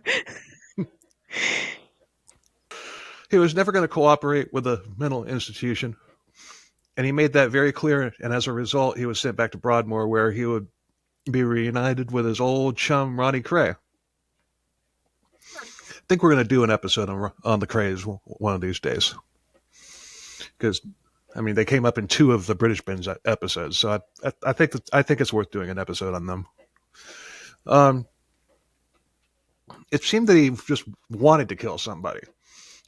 He was never going to cooperate with a mental institution. And he made that very clear. And as a result, he was sent back to Broadmoor, where he would be reunited with his old chum, Ronnie Cray. I think we're going to do an episode on the Crays one of these days. Because, I mean, they came up in 2 of the British Binge episodes. So I think it's worth doing an episode on them. It seemed that he just wanted to kill somebody.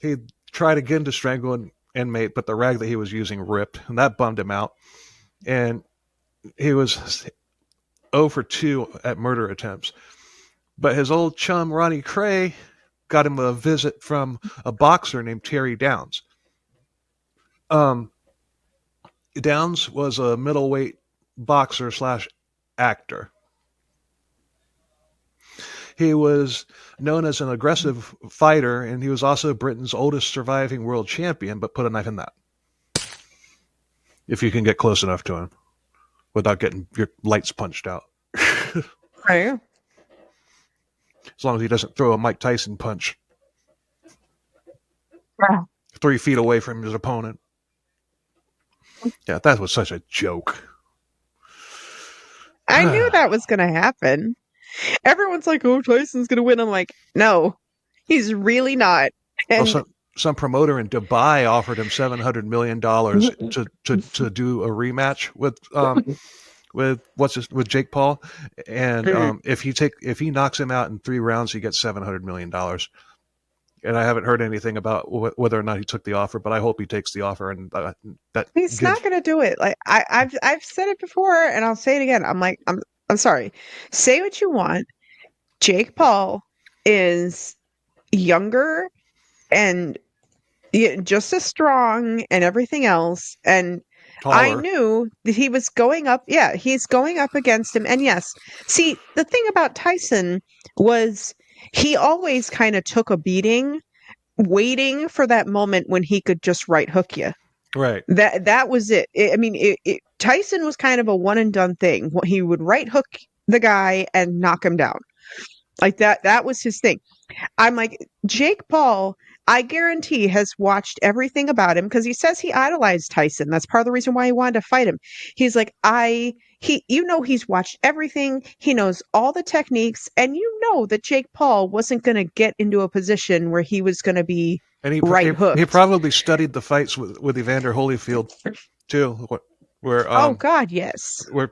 He tried again to strangle an inmate, but the rag that he was using ripped, and that bummed him out. And he was 0 for 2 at murder attempts. But his old chum, Ronnie Cray, got him a visit from a boxer named Terry Downs. Downs was a middleweight boxer / actor. He was known as an aggressive fighter, and he was also Britain's oldest surviving world champion, but put a knife in that. If you can get close enough to him without getting your lights punched out. Right. As long as he doesn't throw a Mike Tyson punch. Wow. 3 feet away from his opponent. Yeah, that was such a joke. I knew that was going to happen. Everyone's like, "Oh, Tyson's going to win." I'm like, "No, he's really not." Well, And some promoter in Dubai offered him $700 million to do a rematch with Jake Paul, and if he knocks him out in 3 rounds, he gets $700 million. And I haven't heard anything about whether or not he took the offer, but I hope he takes the offer. And that he's gives not going to do it. Like I've said it before, and I'll say it again. I'm like, I'm sorry. Say what you want. Jake Paul is younger and just as strong and everything else. And I taller. knew that he was going up. Yeah, he's going up against him. And yes, see, the thing about Tyson was he always kind of took a beating, waiting for that moment when he could just right hook you. Right. That was it. I mean, Tyson was kind of a one and done thing. He would right hook the guy and knock him down. Like that. That was his thing. I'm like, Jake Paul, I guarantee, has watched everything about him because he says he idolized Tyson. That's part of the reason why he wanted to fight him. He's like, he's watched everything. He knows all the techniques. And you know that Jake Paul wasn't going to get into a position where he was going to be And right hooked. he probably studied the fights with Evander Holyfield too, where Oh, God, yes. where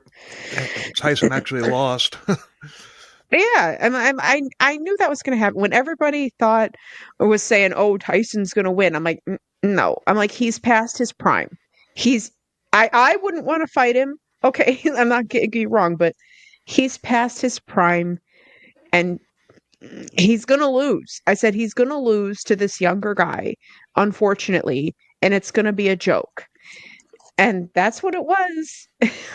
Tyson actually lost. Yeah, I knew that was going to happen. When everybody thought or was saying, "Oh, Tyson's going to win," I'm like, no. I'm like, he's past his prime. I wouldn't want to fight him. Okay, I'm not getting you wrong, but he's past his prime, and he's going to lose. I said he's going to lose to this younger guy, unfortunately, and it's going to be a joke. And that's what it was.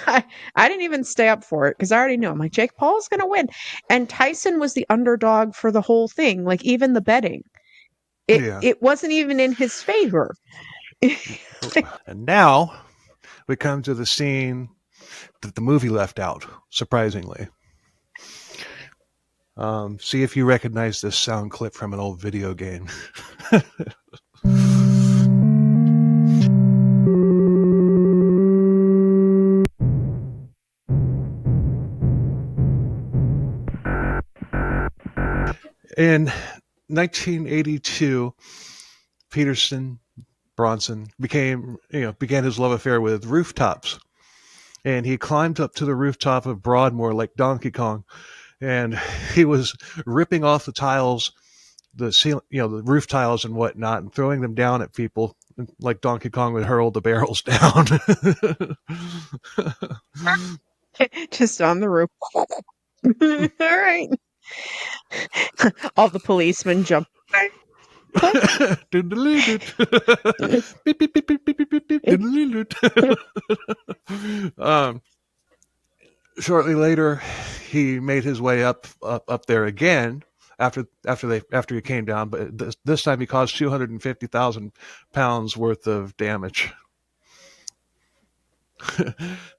I didn't even stay up for it because I already knew. I'm like, Jake Paul's going to win. And Tyson was the underdog for the whole thing. Like, even the betting. It wasn't even in his favor. And now we come to the scene that the movie left out, surprisingly. See if you recognize this sound clip from an old video game. In 1982, Bronson began his love affair with rooftops, and he climbed up to the rooftop of Broadmoor like Donkey Kong, and he was ripping off the tiles, the roof tiles and whatnot, and throwing them down at people like Donkey Kong would hurl the barrels down. Just on the roof. All right. All the policemen jump. Shortly later, he made his way up there again after he came down, but this time he caused 250,000 pounds worth of damage.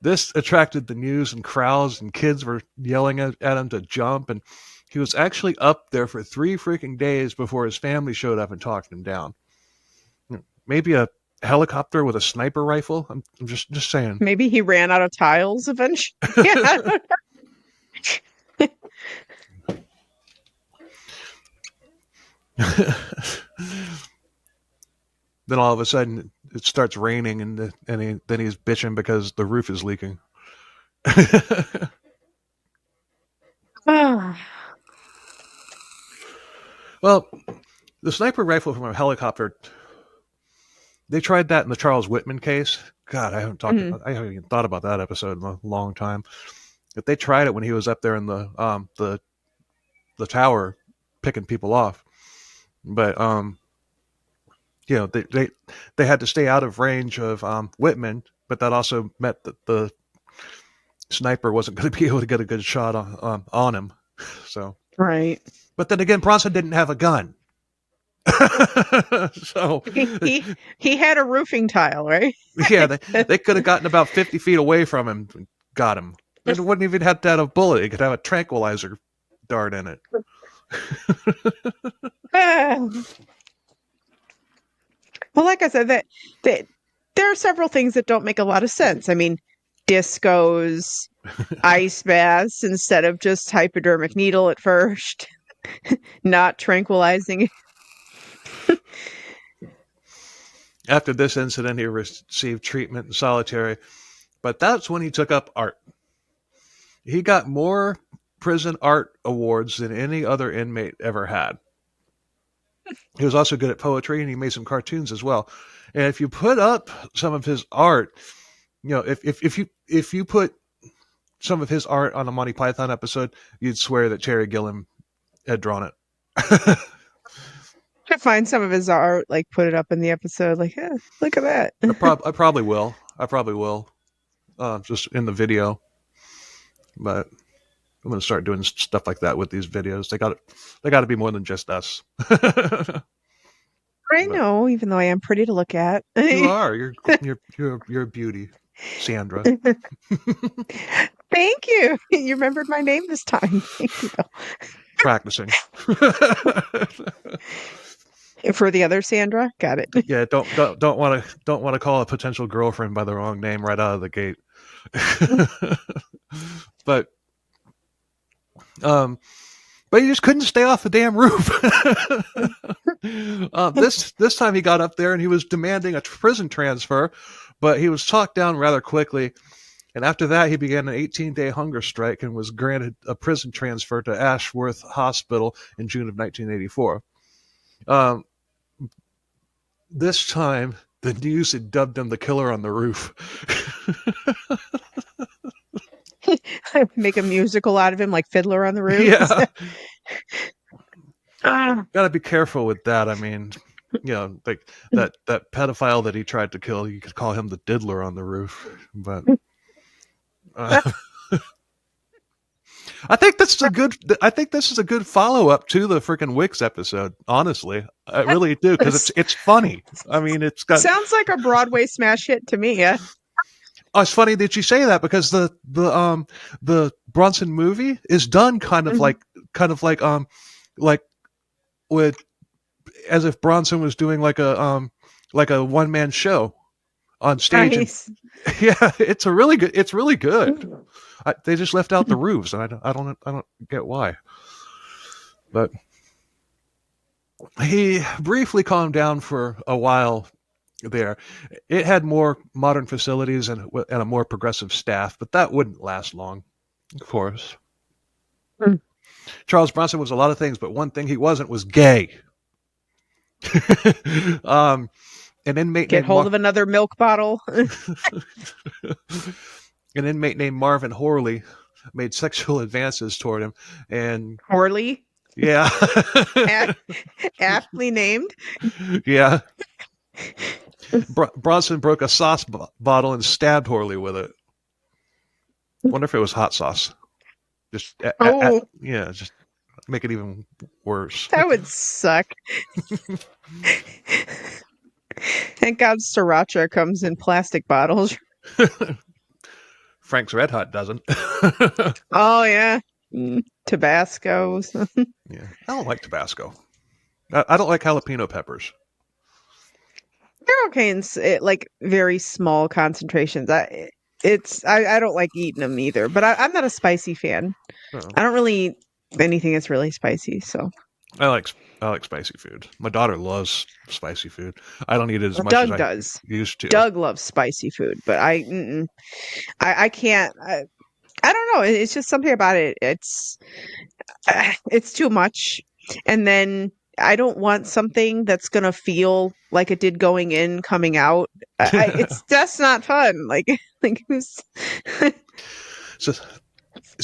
This attracted the news and crowds, and kids were yelling at him to jump, and he was actually up there for 3 freaking days before his family showed up and talked him down. Maybe a helicopter with a sniper rifle? I'm just saying. Maybe he ran out of tiles eventually. Yeah. Then all of a sudden it starts raining, and then he's bitching because the roof is leaking. Well, the sniper rifle from a helicopter, they tried that in the Charles Whitman case. God, I haven't even thought about that episode in a long time. But they tried it when he was up there in the tower picking people off. But they had to stay out of range of Whitman, but that also meant that the sniper wasn't going to be able to get a good shot on him. So right. But then again, Bronson didn't have a gun. So he had a roofing tile, right? Yeah, they could have gotten about 50 feet away from him and got him. It wouldn't even have to have a bullet. It could have a tranquilizer dart in it. Well, like I said, that there are several things that don't make a lot of sense. I mean, discos, ice baths instead of just hypodermic needle at first, not tranquilizing. After this incident, he received treatment in solitary, but that's when he took up art. He got more prison art awards than any other inmate ever had. He was also good at poetry, and he made some cartoons as well. And if you put up some of his art, you know, if you put some of his art on a Monty Python episode, you'd swear that Terry Gilliam had drawn it. To find some of his art, like put it up in the episode, like, look at that. I probably will. Just in the video. But I'm going to start doing stuff like that with these videos. They got to be more than just us. I know, even though I am pretty to look at. You are. You're a beauty, Sandra. Thank you. You remembered my name this time. Thank you. Practicing. For the other Sandra, got it. Yeah, don't want to call a potential girlfriend by the wrong name right out of the gate. But he just couldn't stay off the damn roof. This time he got up there and he was demanding a prison transfer, but he was talked down rather quickly. And after that, he began an 18-day hunger strike and was granted a prison transfer to Ashworth Hospital in June of 1984. This time, the news had dubbed him the killer on the roof. Make a musical out of him, like Fiddler on the Roof. Yeah. Got to be careful with that. I mean, you know, like that pedophile that he tried to kill, you could call him the diddler on the roof. But I think this is a good follow-up to the freaking Wicks episode. Honestly, I really do, because it's funny. I mean, it's got sounds like a Broadway smash hit to me. Yeah. Oh, it's funny that you say that, because the Bronson movie is done kind of like with, as if Bronson was doing like a one-man show on stage. Nice. Yeah, it's really good. They just left out the roofs, and I don't get why. But he briefly calmed down for a while there. It had more modern facilities and a more progressive staff, but that wouldn't last long, of course. Charles Bronson was a lot of things, but one thing he wasn't was gay. An inmate Get hold of another milk bottle. An inmate named Marvin Horley made sexual advances toward him, and Horley? Yeah. Aptly named. Yeah. Bronson broke a sauce bottle and stabbed Horley with it. Wonder if it was hot sauce. Just just make it even worse. That would suck. Thank God sriracha comes in plastic bottles. Frank's Red Hot doesn't. Oh yeah, Tabasco. Yeah, I don't like Tabasco. I don't like jalapeno peppers. They're okay in like very small concentrations. I don't like eating them either, but I'm not a spicy fan. Oh. I don't really eat anything that's really spicy. So I like spicy food. My daughter loves spicy food. I don't eat it as much Doug as does. I used to. Doug loves spicy food, but I can't. I don't know. It's just something about it. It's too much, and then I don't want something that's gonna feel like it did going in, coming out. That's not fun. Like who's.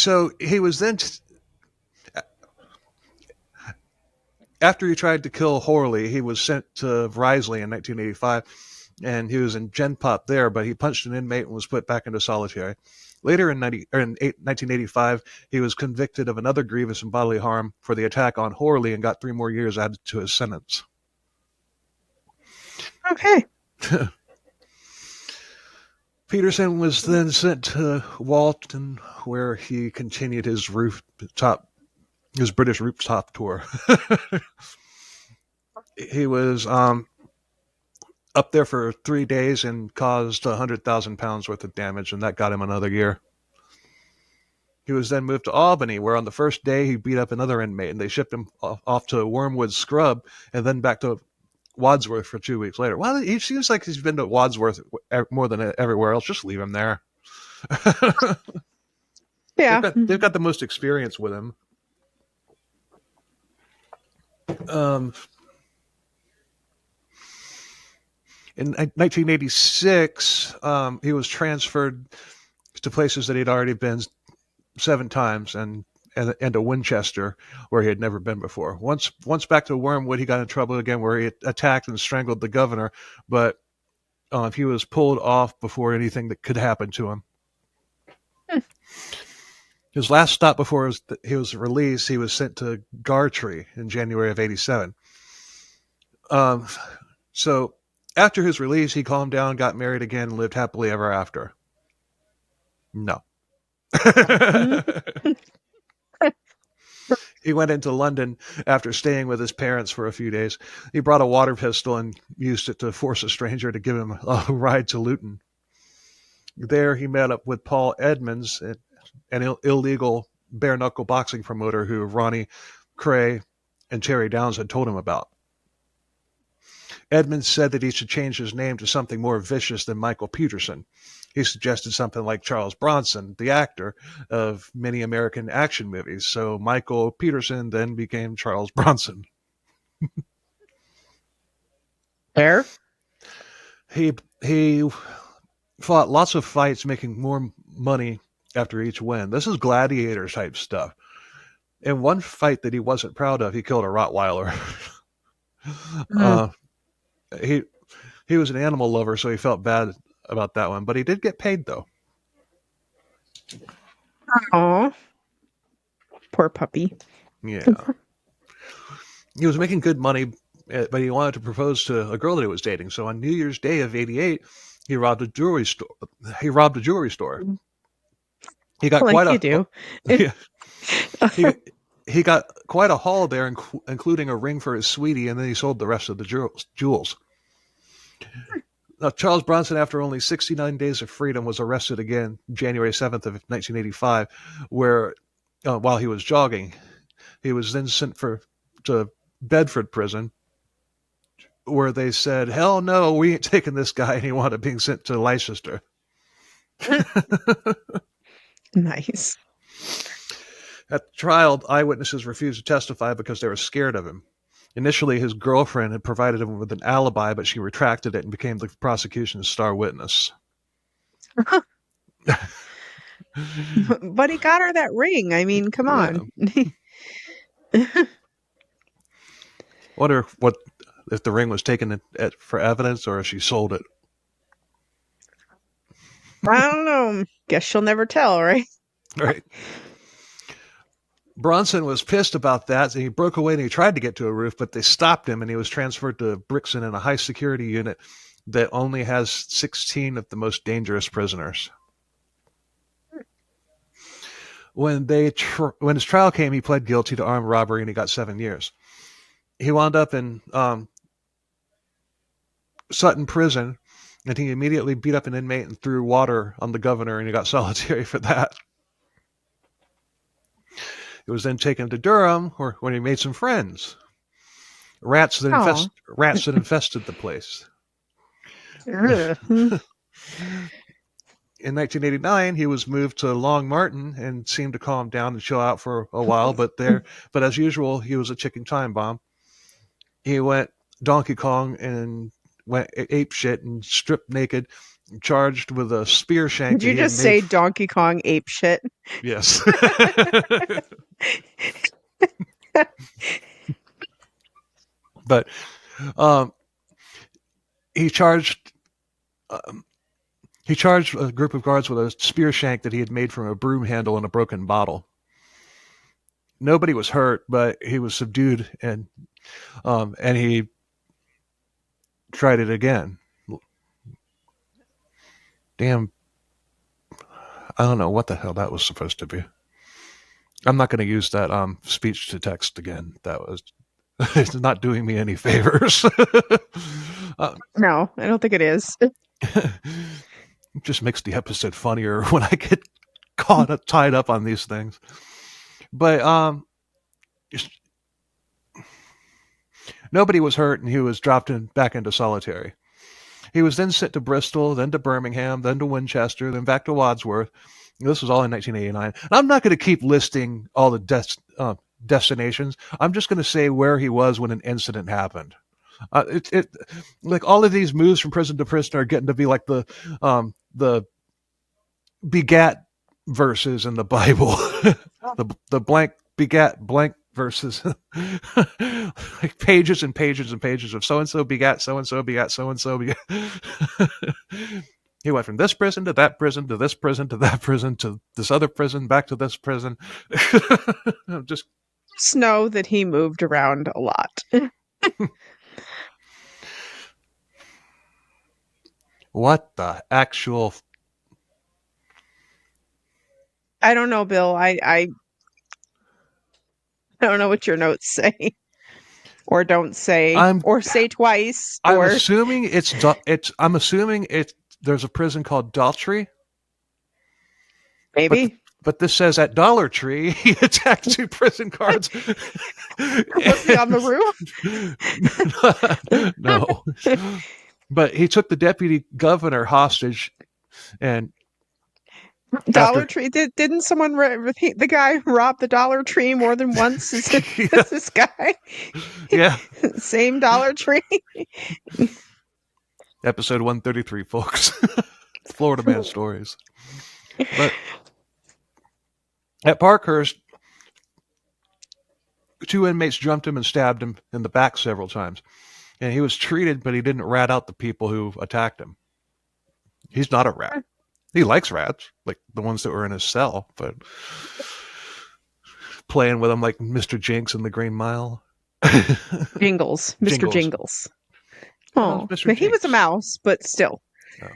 So he was then. After he tried to kill Horley, he was sent to Risley in 1985, and he was in Gen Pop there, but he punched an inmate and was put back into solitary. Later in 1985, he was convicted of another grievous and bodily harm for the attack on Horley and got 3 more years added to his sentence. Okay. Peterson was then sent to Walton, where he continued his British rooftop tour. He was up there for 3 days and caused 100,000 pounds worth of damage, and that got him another year. He was then moved to Albany, where on the first day he beat up another inmate, and they shipped him off to Wormwood Scrub, and then back to Wadsworth for 2 weeks later. Well, he seems like he's been to Wadsworth more than everywhere else. Just leave him there. Yeah. They've got the most experience with him. In 1986, he was transferred to places that he'd already been 7 times, and to Winchester, where he had never been before. Once back to Wormwood, he got in trouble again, where he attacked and strangled the governor, but he was pulled off before anything that could happen to him. His last stop before he was released, he was sent to Gartree in January of 87. So after his release, he calmed down, got married again, and lived happily ever after. No. He went into London after staying with his parents for a few days. He brought a water pistol and used it to force a stranger to give him a ride to Luton. There he met up with Paul Edmonds, an illegal bare-knuckle boxing promoter who Ronnie Cray and Terry Downs had told him about. Edmonds said that he should change his name to something more vicious than Michael Peterson. He suggested something like Charles Bronson, the actor of many American action movies. So Michael Peterson then became Charles Bronson. Fair. He fought lots of fights, making more money after each win. This is gladiator type stuff. In one fight that he wasn't proud of, he killed a Rottweiler. He was an animal lover, so he felt bad about that one, but he did get paid though. Aw. Poor puppy. Yeah. He was making good money, but he wanted to propose to a girl that he was dating. So on New Year's Day of '88, he robbed a jewelry store. He got Like quite you a do. Yeah. He got quite a haul there, including a ring for his sweetie, and then he sold the rest of the jewels. Now, Charles Bronson, after only 69 days of freedom, was arrested again January 7th of 1985, where while he was jogging, he was then sent to Bedford prison, where they said, "Hell no, we ain't taking this guy," and he wound up being sent to Leicester. Nice. At the trial, eyewitnesses refused to testify because they were scared of him. Initially, his girlfriend had provided him with an alibi, but she retracted it and became the prosecution's star witness. But he got her that ring. I mean, come on. Wonder what if the ring was taken for evidence or if she sold it. I don't know. Guess she'll never tell, right? Right. Bronson was pissed about that, so he broke away and he tried to get to a roof, but they stopped him, and he was transferred to Brixton in a high-security unit that only has 16 of the most dangerous prisoners. When his trial came, he pled guilty to armed robbery, and he got 7 years. He wound up in Sutton Prison, and he immediately beat up an inmate and threw water on the governor, and he got solitary for that. He was then taken to Durham, when he made some friends. Rats that infested the place. In 1989, he was moved to Long Martin and seemed to calm down and chill out for a while. But as usual, he was a ticking time bomb. He went Donkey Kong and went ape shit and stripped naked, charged with a spear shank. Did you just say Donkey Kong ape shit? Yes. But he charged a group of guards with a spear shank that he had made from a broom handle and a broken bottle. Nobody was hurt, but he was subdued, and he tried it again. Damn, I don't know what the hell that was supposed to be. I'm not going to use that speech to text again. That was It's not doing me any favors. No, I don't think it is. It just makes the episode funnier when I get tied up on these things. But nobody was hurt, and he was dropped back into solitary. He was then sent to Bristol, then to Birmingham, then to Winchester, then back to Wadsworth. This was all in 1989. And I'm not going to keep listing all the destinations. I'm just going to say where he was when an incident happened. Like all of these moves from prison to prison are getting to be like the begat verses in the Bible. the blank begat blank verses. Like pages and pages and pages of so and so begat so and so begat so and so begat. He went from this prison to that prison to this prison to that prison to this other prison back to this prison. Just know that he moved around a lot. What the actual? I don't know, Bill. I don't know what your notes say, or don't say, or say twice. I'm assuming I'm assuming there's a prison called Daltrey. Maybe. But this says at Dollar Tree, he attacked 2 prison guards. Was he on the roof? No. But he took the deputy governor hostage, and Dollar Tree. Didn't someone repeat the guy robbed the Dollar Tree more than once? Is this guy? Yeah. Same Dollar Tree. Episode 133, folks. Florida Man Stories. But at Parkhurst, 2 inmates jumped him and stabbed him in the back several times. And he was treated, but he didn't rat out the people who attacked him. He's not a rat. He likes rats, like the ones that were in his cell, but playing with them like Mr. Jinx in the Green Mile. Jingles. Mr. Jingles. Oh, but he was a mouse, but still. Oh.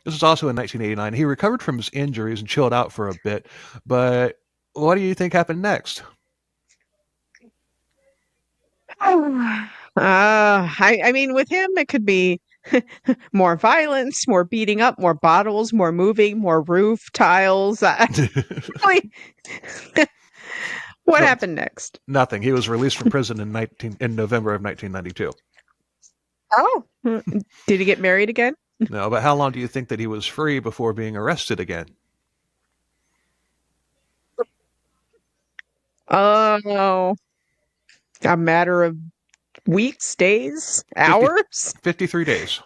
This was also in 1989. He recovered from his injuries and chilled out for a bit. But what do you think happened next? I mean, with him, it could be more violence, more beating up, more bottles, more moving, more roof tiles. What happened next? Nothing. He was released from prison in November of 1992. Oh, did he get married again? No, but how long do you think that he was free before being arrested again? Oh, a matter of weeks, days, hours? 53 days.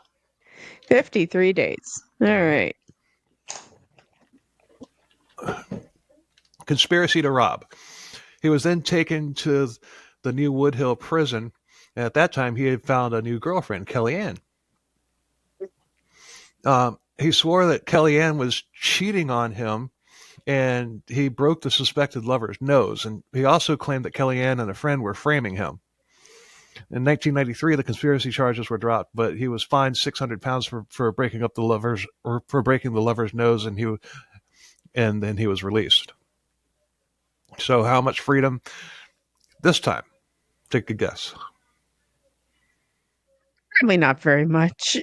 53 days. All right. Conspiracy to rob. He was then taken to the New Woodhill prison. And at that time, he had found a new girlfriend, Kellyanne. He swore that Kellyanne was cheating on him, and he broke the suspected lover's nose. And he also claimed that Kellyanne and a friend were framing him. In 1993, the conspiracy charges were dropped, but he was fined £600 for breaking the lover's nose, and then he was released. So, how much freedom this time? Take a guess. Probably not very much.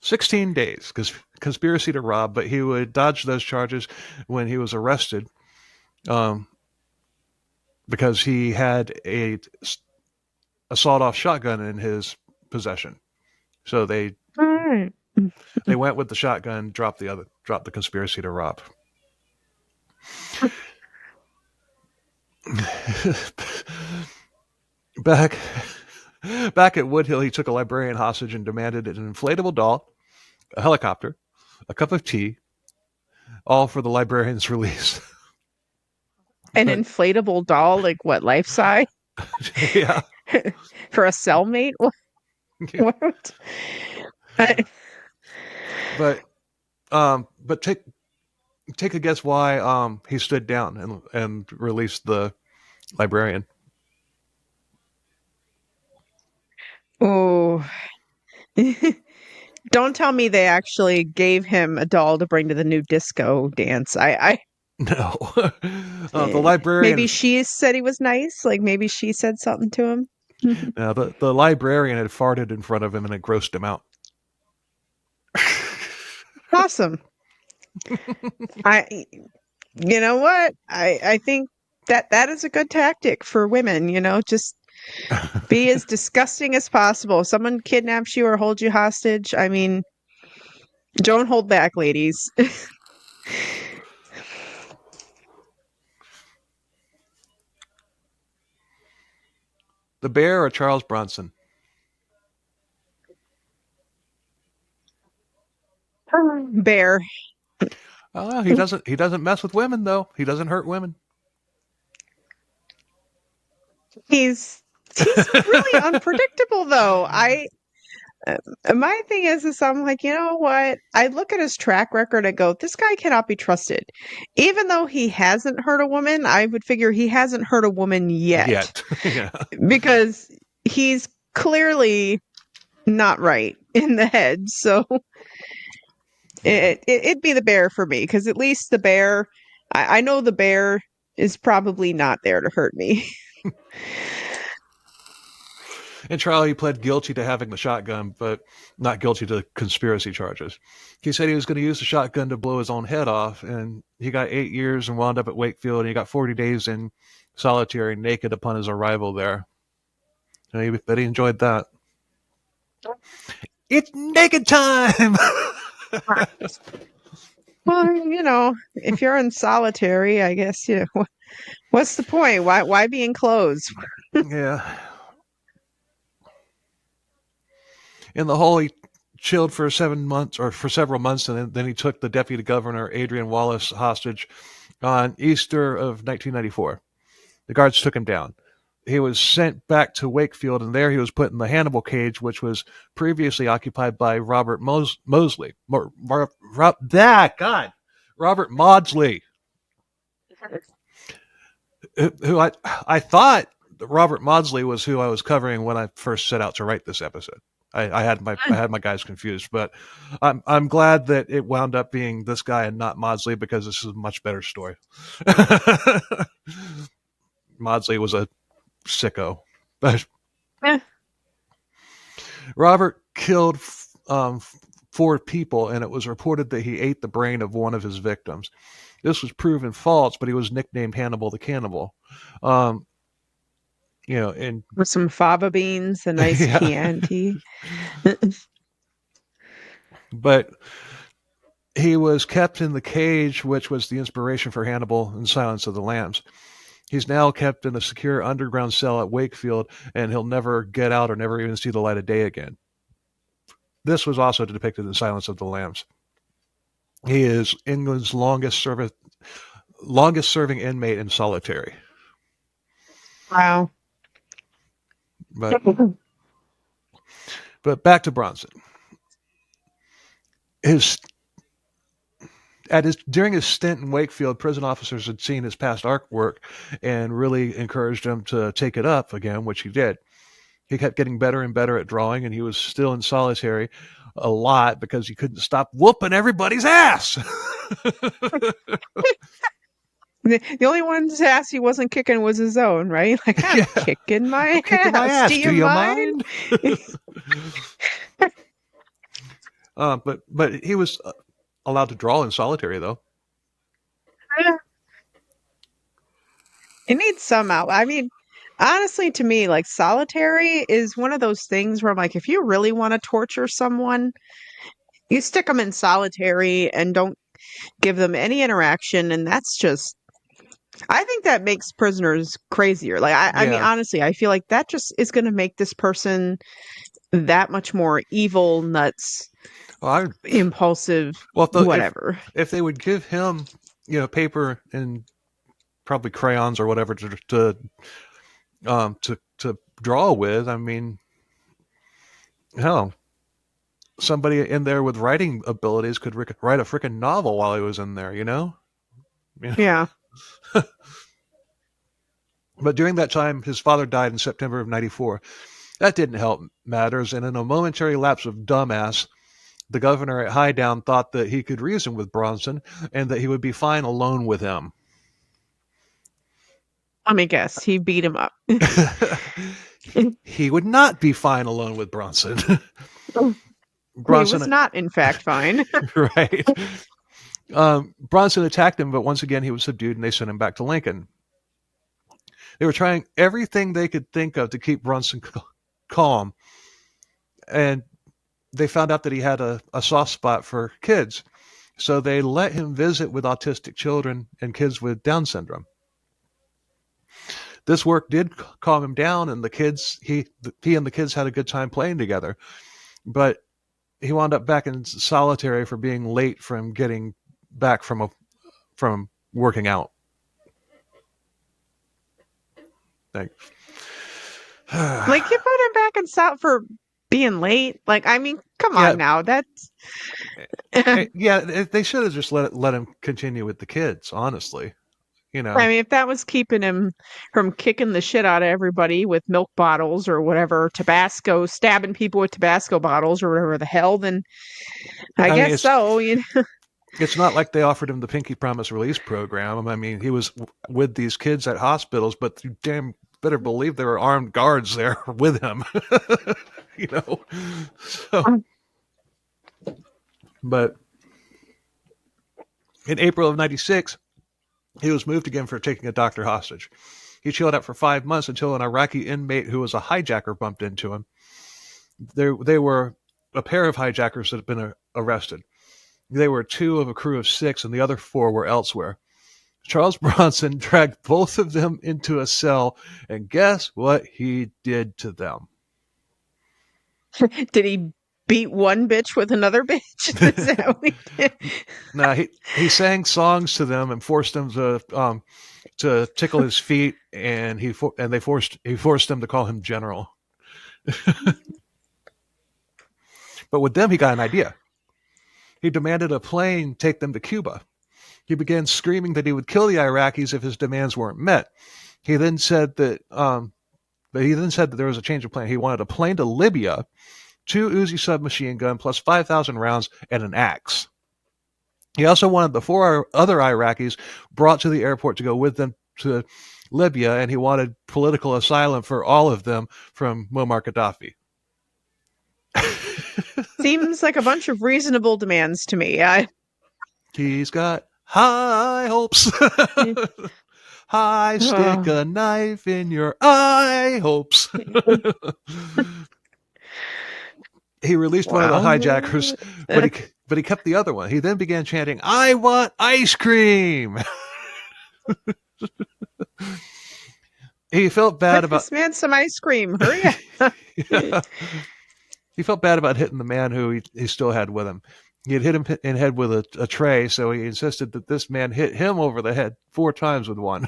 16 days, because conspiracy to rob, but he would dodge those charges when he was arrested, because he had a sawed-off shotgun in his possession. So they went with the shotgun, dropped the conspiracy to rob. Back at Woodhill, he took a librarian hostage and demanded an inflatable doll, a helicopter, a cup of tea, all for the librarian's release. An inflatable doll, like what, life size? Yeah. For a cellmate? Yeah. What? But take a guess why he stood down and released the librarian. Oh. Don't tell me they actually gave him a doll to bring to the new disco dance. No. The librarian. Maybe she said he was nice. Like maybe she said something to him. The librarian had farted in front of him and it grossed him out. Awesome. You know what? I think that is a good tactic for women, just be as disgusting as possible. If someone kidnaps you or holds you hostage, I mean, don't hold back, ladies. The Bear or Charles Bronson? Bear. Oh, he doesn't mess with women though. He doesn't hurt women. He's really unpredictable though. My thing is I'm like, you know what? I look at his track record and go, this guy cannot be trusted. Even though he hasn't hurt a woman, I would figure he hasn't hurt a woman yet. Yeah. Because he's clearly not right in the head. So it'd be the Bear for me, because at least the Bear, I know the Bear is probably not there to hurt me. In trial, he pled guilty to having the shotgun, but not guilty to conspiracy charges. He said he was going to use the shotgun to blow his own head off, and he got 8 years and wound up at Wakefield, and he got 40 days in solitary naked upon his arrival there. And he enjoyed that. It's naked time! Well, if you're in solitary, I guess, what's the point? Why be in clothes? Yeah. In the hole, he chilled for 7 months, or for several months, and then he took the deputy governor, Adrian Wallace, hostage on Easter of 1994. The guards took him down. He was sent back to Wakefield, and there he was put in the Hannibal cage, which was previously occupied by Robert Mosley. Robert Maudsley. Who I thought Robert Maudsley was who I was covering when I first set out to write this episode. I had my guys confused, but I'm glad that it wound up being this guy and not Maudsley, because this is a much better story. Maudsley was a sicko, but Robert killed 4 people, and it was reported that he ate the brain of one of his victims. This was proven false, but he was nicknamed Hannibal the Cannibal. And with some fava beans, a nice Chianti. But he was kept in the cage, which was the inspiration for Hannibal and Silence of the Lambs. He's now kept in a secure underground cell at Wakefield, and he'll never get out or never even see the light of day again. This was also depicted in Silence of the Lambs. He is England's longest serving inmate in solitary. Wow. But back to Bronson. During his stint in Wakefield, prison officers had seen his past artwork and really encouraged him to take it up again, which he did. He kept getting better and better at drawing, and he was still in solitary a lot because he couldn't stop whooping everybody's ass. The only one's ass he wasn't kicking was his own, right? Like, I'm kicking my ass. Do you mind? But he was allowed to draw in solitary, though. It needs some out. I mean, honestly, to me, like, solitary is one of those things where I'm like, if you really want to torture someone, you stick them in solitary and don't give them any interaction, and that's just, I think that makes prisoners crazier. Like, I mean, honestly, I feel like that just is going to make this person that much more evil, nuts, impulsive, whatever. If they would give him, paper and probably crayons or whatever to draw with, I mean, hell, somebody in there with writing abilities could write a freaking novel while he was in there, Yeah. But during that time, his father died in September of 94. That didn't help matters, and in a momentary lapse of dumbass, the governor at Highdown thought that he could reason with Bronson and that he would be fine alone with him. Let me guess. He beat him up. He would not be fine alone with Bronson. Bronson was not, in fact, fine. Right. Bronson attacked him, but once again he was subdued, and they sent him back to Lincoln. They were trying everything they could think of to keep Bronson calm, and they found out that he had a soft spot for kids, so they let him visit with autistic children and kids with Down syndrome. This work did calm him down, and he and the kids had a good time playing together. But he wound up back in solitary for being late from getting back from working out. Like you put him back in salt for being late. Like, I mean, come on now. That's yeah. They should have just let him continue with the kids. Honestly. You know, I mean, if that was keeping him from kicking the shit out of everybody with milk bottles or whatever, Tabasco, stabbing people with Tabasco bottles or whatever the hell, then I guess so. You know? It's not like they offered him the Pinky Promise Release program. I mean, he was with these kids at hospitals, but you damn better believe there were armed guards there with him. You know, so. But in April of '96. He was moved again for taking a doctor hostage. He chilled out for 5 months until an Iraqi inmate who was a hijacker bumped into him. They were a pair of hijackers that had been arrested. They were 2 of a crew of 6, and the other 4 were elsewhere. Charles Bronson dragged both of them into a cell, and guess what he did to them? Did he beat one bitch with another bitch? Is that what he did? No, he sang songs to them and forced them to tickle his feet, and he forced them to call him General. But with them, he got an idea. He demanded a plane take them to Cuba. He began screaming that he would kill the Iraqis if his demands weren't met. He then said that there was a change of plan. He wanted a plane to Libya, 2 Uzi submachine gun plus 5,000 rounds and an axe. He also wanted the 4 other Iraqis brought to the airport to go with them to Libya, and he wanted political asylum for all of them from Muammar Gaddafi. Seems like a bunch of reasonable demands to me. He's got high hopes. I stick a knife in your eye hopes. He released one of the hijackers, but he kept the other one. He then began chanting, "I want ice cream." He felt bad about this man some ice cream. Hurry up. Yeah. He felt bad about hitting the man who he still had with him. He had hit him in the head with a tray, so he insisted that this man hit him over the head 4 times with one.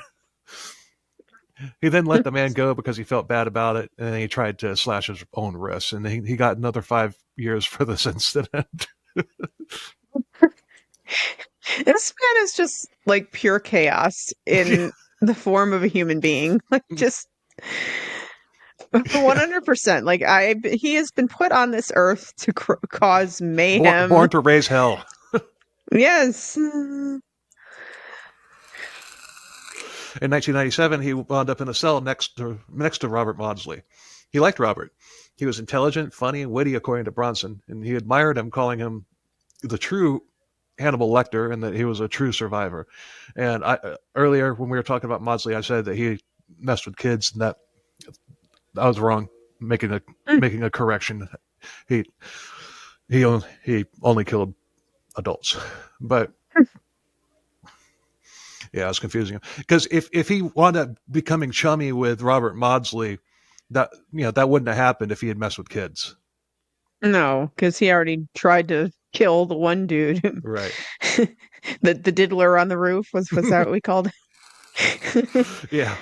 He then let the man go because he felt bad about it, and then he tried to slash his own wrists, and he got another 5 years for this incident. This man is just like pure chaos in the form of a human being. Like, just 100%. Like, he has been put on this earth to cause mayhem. Born to raise hell. Yes. In 1997, he wound up in a cell next to Robert Maudsley. He liked Robert. He was intelligent, funny, and witty, according to Bronson, and he admired him, calling him the true Hannibal Lecter, and that he was a true survivor. And earlier, when we were talking about Maudsley, I said that he messed with kids, and that I was wrong. Making a correction. He only killed adults, but. Yeah, it was confusing because if he wound up becoming chummy with Robert Maudsley, that wouldn't have happened if he had messed with kids. No, because he already tried to kill the one dude. Right. the diddler on the roof was that what we called it? Yeah.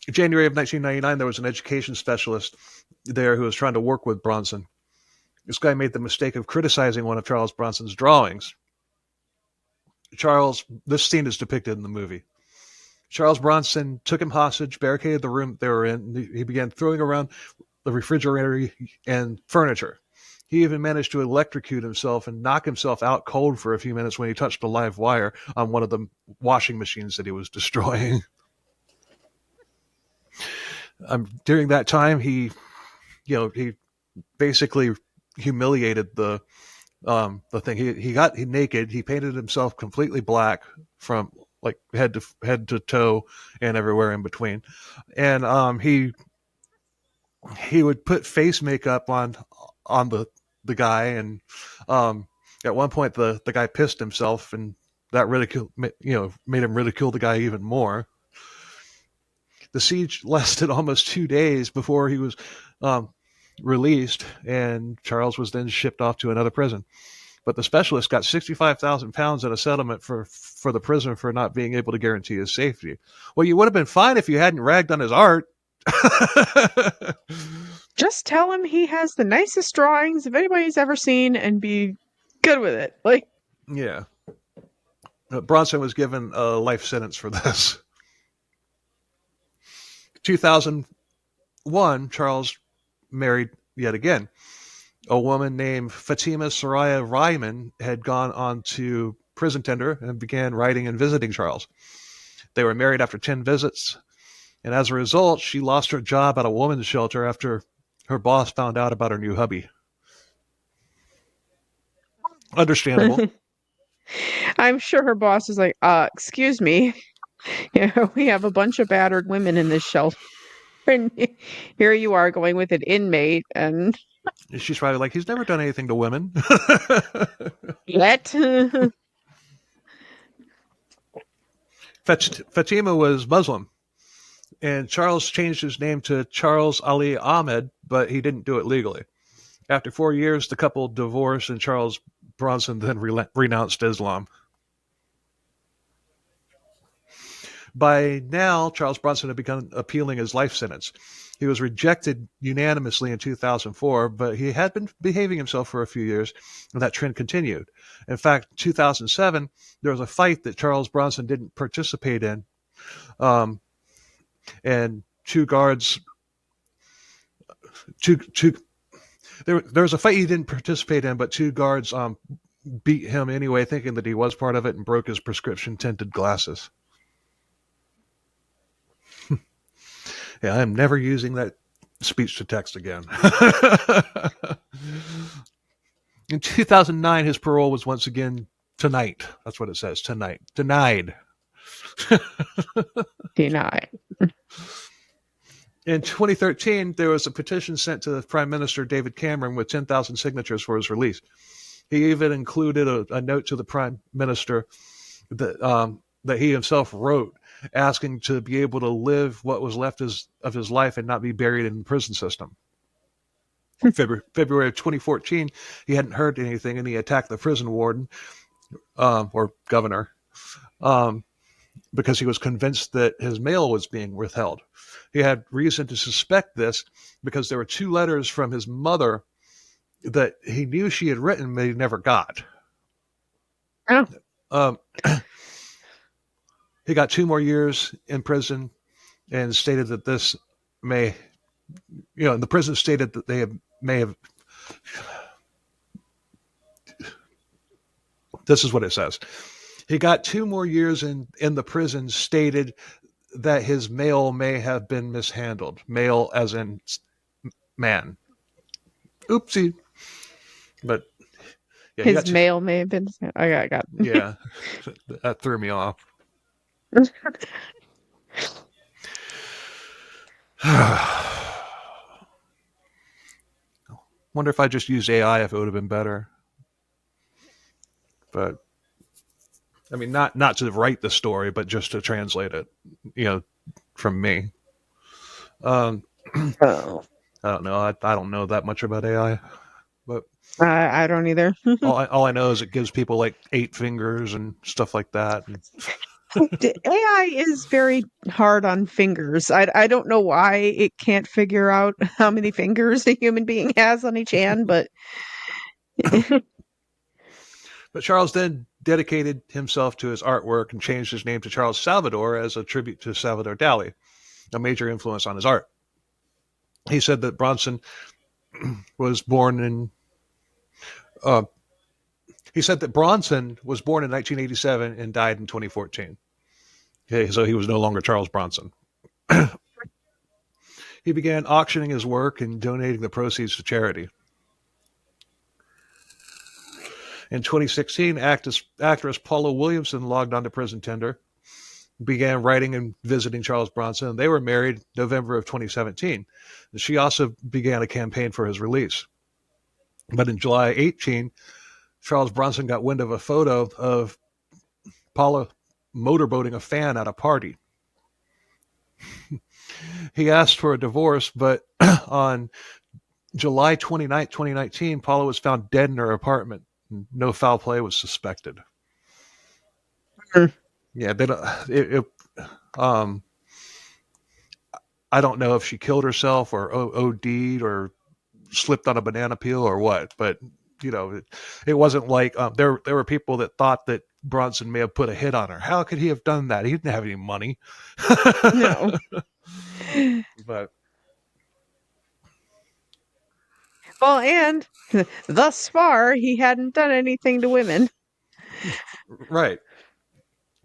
In January of 1999, there was an education specialist there who was trying to work with Bronson. This guy made the mistake of criticizing one of Charles Bronson's drawings. This scene is depicted in the movie. Charles Bronson took him hostage, barricaded the room they were in. He began throwing around the refrigerator and furniture. He even managed to electrocute himself and knock himself out cold for a few minutes when he touched a live wire on one of the washing machines that he was destroying. During that time, he basically humiliated the thing. He got naked. He painted himself completely black from like head to toe and everywhere in between, and he would put face makeup on the guy, and at one point the guy pissed himself, and that made him ridicule the guy even more. The siege lasted almost 2 days before he was released, and Charles was then shipped off to another prison. But the specialist got £65,000 in a settlement for the prisoner for not being able to guarantee his safety. Well, you would have been fine if you hadn't ragged on his art. Just tell him he has the nicest drawings of anybody's ever seen and be good with it. Like, yeah. Bronson was given a life sentence for this. 2001, Charles married yet again. A woman named Fatima Soraya Ryman had gone on to prison tender and began writing and visiting Charles. They were married after 10 visits, and as a result, she lost her job at a woman's shelter after her boss found out about her new hubby. Understandable. I'm sure her boss is like, excuse me. Yeah, we have a bunch of battered women in this shelter. And here you are going with an inmate, and She's probably like, he's never done anything to women. yet. Fatima was Muslim, and Charles changed his name to Charles Ali Ahmed, but he didn't do it legally. After 4 years, the couple divorced, and Charles Bronson then renounced Islam. By now, Charles Bronson had begun appealing his life sentence. He was rejected unanimously in 2004, but he had been behaving himself for a few years, and that trend continued. In fact, 2007, there was a fight that Charles Bronson didn't participate in, and two guards, there was a fight he didn't participate in, but two guards beat him anyway, thinking that he was part of it, and broke his prescription-tinted glasses. Yeah, I'm never using that speech to text again. In 2009, his parole was once again tonight. That's what it says, tonight. Denied. Denied. In 2013, there was a petition sent to Prime Minister David Cameron with 10,000 signatures for his release. He even included a note to the Prime Minister that he himself wrote, asking to be able to live what was left of his life and not be buried in the prison system. February of 2014, he hadn't heard anything, and he attacked the prison warden, or governor, because he was convinced that his mail was being withheld. He had reason to suspect this because there were 2 letters from his mother that he knew she had written, but he never got. Oh. He got 2 more years in prison, and stated that this may, the prison stated that they may have. This is what it says. He got 2 more years in the prison, stated that his mail may have been mishandled. Mail as in man. Oopsie. But yeah, his mail may have been. I got. Yeah, that threw me off. Wonder if I just used AI, if it would have been better. But I mean, not to write the story, but just to translate it, from me. Oh. I don't know. I don't know that much about AI, but I don't either. all I know is it gives people like 8 fingers and stuff like that. AI is very hard on fingers. I don't know why it can't figure out how many fingers a human being has on each hand, but But Charles then dedicated himself to his artwork and changed his name to Charles Salvador as a tribute to Salvador Dali, a major influence on his art. He said that Bronson was born in 1987 and died in 2014. Okay, so he was no longer Charles Bronson. he began auctioning his work and donating the proceeds to charity. In 2016, actress Paula Williamson logged onto Prison Tender, began writing and visiting Charles Bronson. They were married November of 2017. She also began a campaign for his release. But in July 18, Charles Bronson got wind of a photo of Paula motorboating a fan at a party. He asked for a divorce, but on July 29, 2019, Paula was found dead in her apartment. No foul play was suspected. Yeah, they don't. I don't know if she killed herself or OD'd or slipped on a banana peel or what, but it wasn't like there were people that thought that Bronson may have put a hit on her. How could he have done that? He didn't have any money. No. But well, and thus far he hadn't done anything to women. right.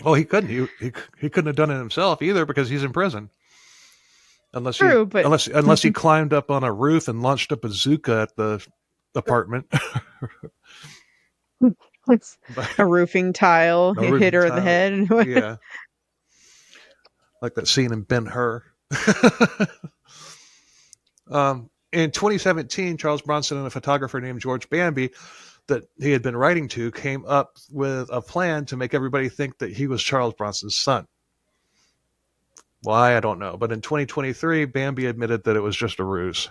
Well, he couldn't. He couldn't have done it himself either because he's in prison. Unless he climbed up on a roof and launched a bazooka at the apartment. A roofing tile, hit her in the head. Yeah. Like that scene in Ben-Hur. In 2017, Charles Bronson and a photographer named George Bambi that he had been writing to came up with a plan to make everybody think that he was Charles Bronson's son. Why, I don't know. But in 2023, Bambi admitted that it was just a ruse.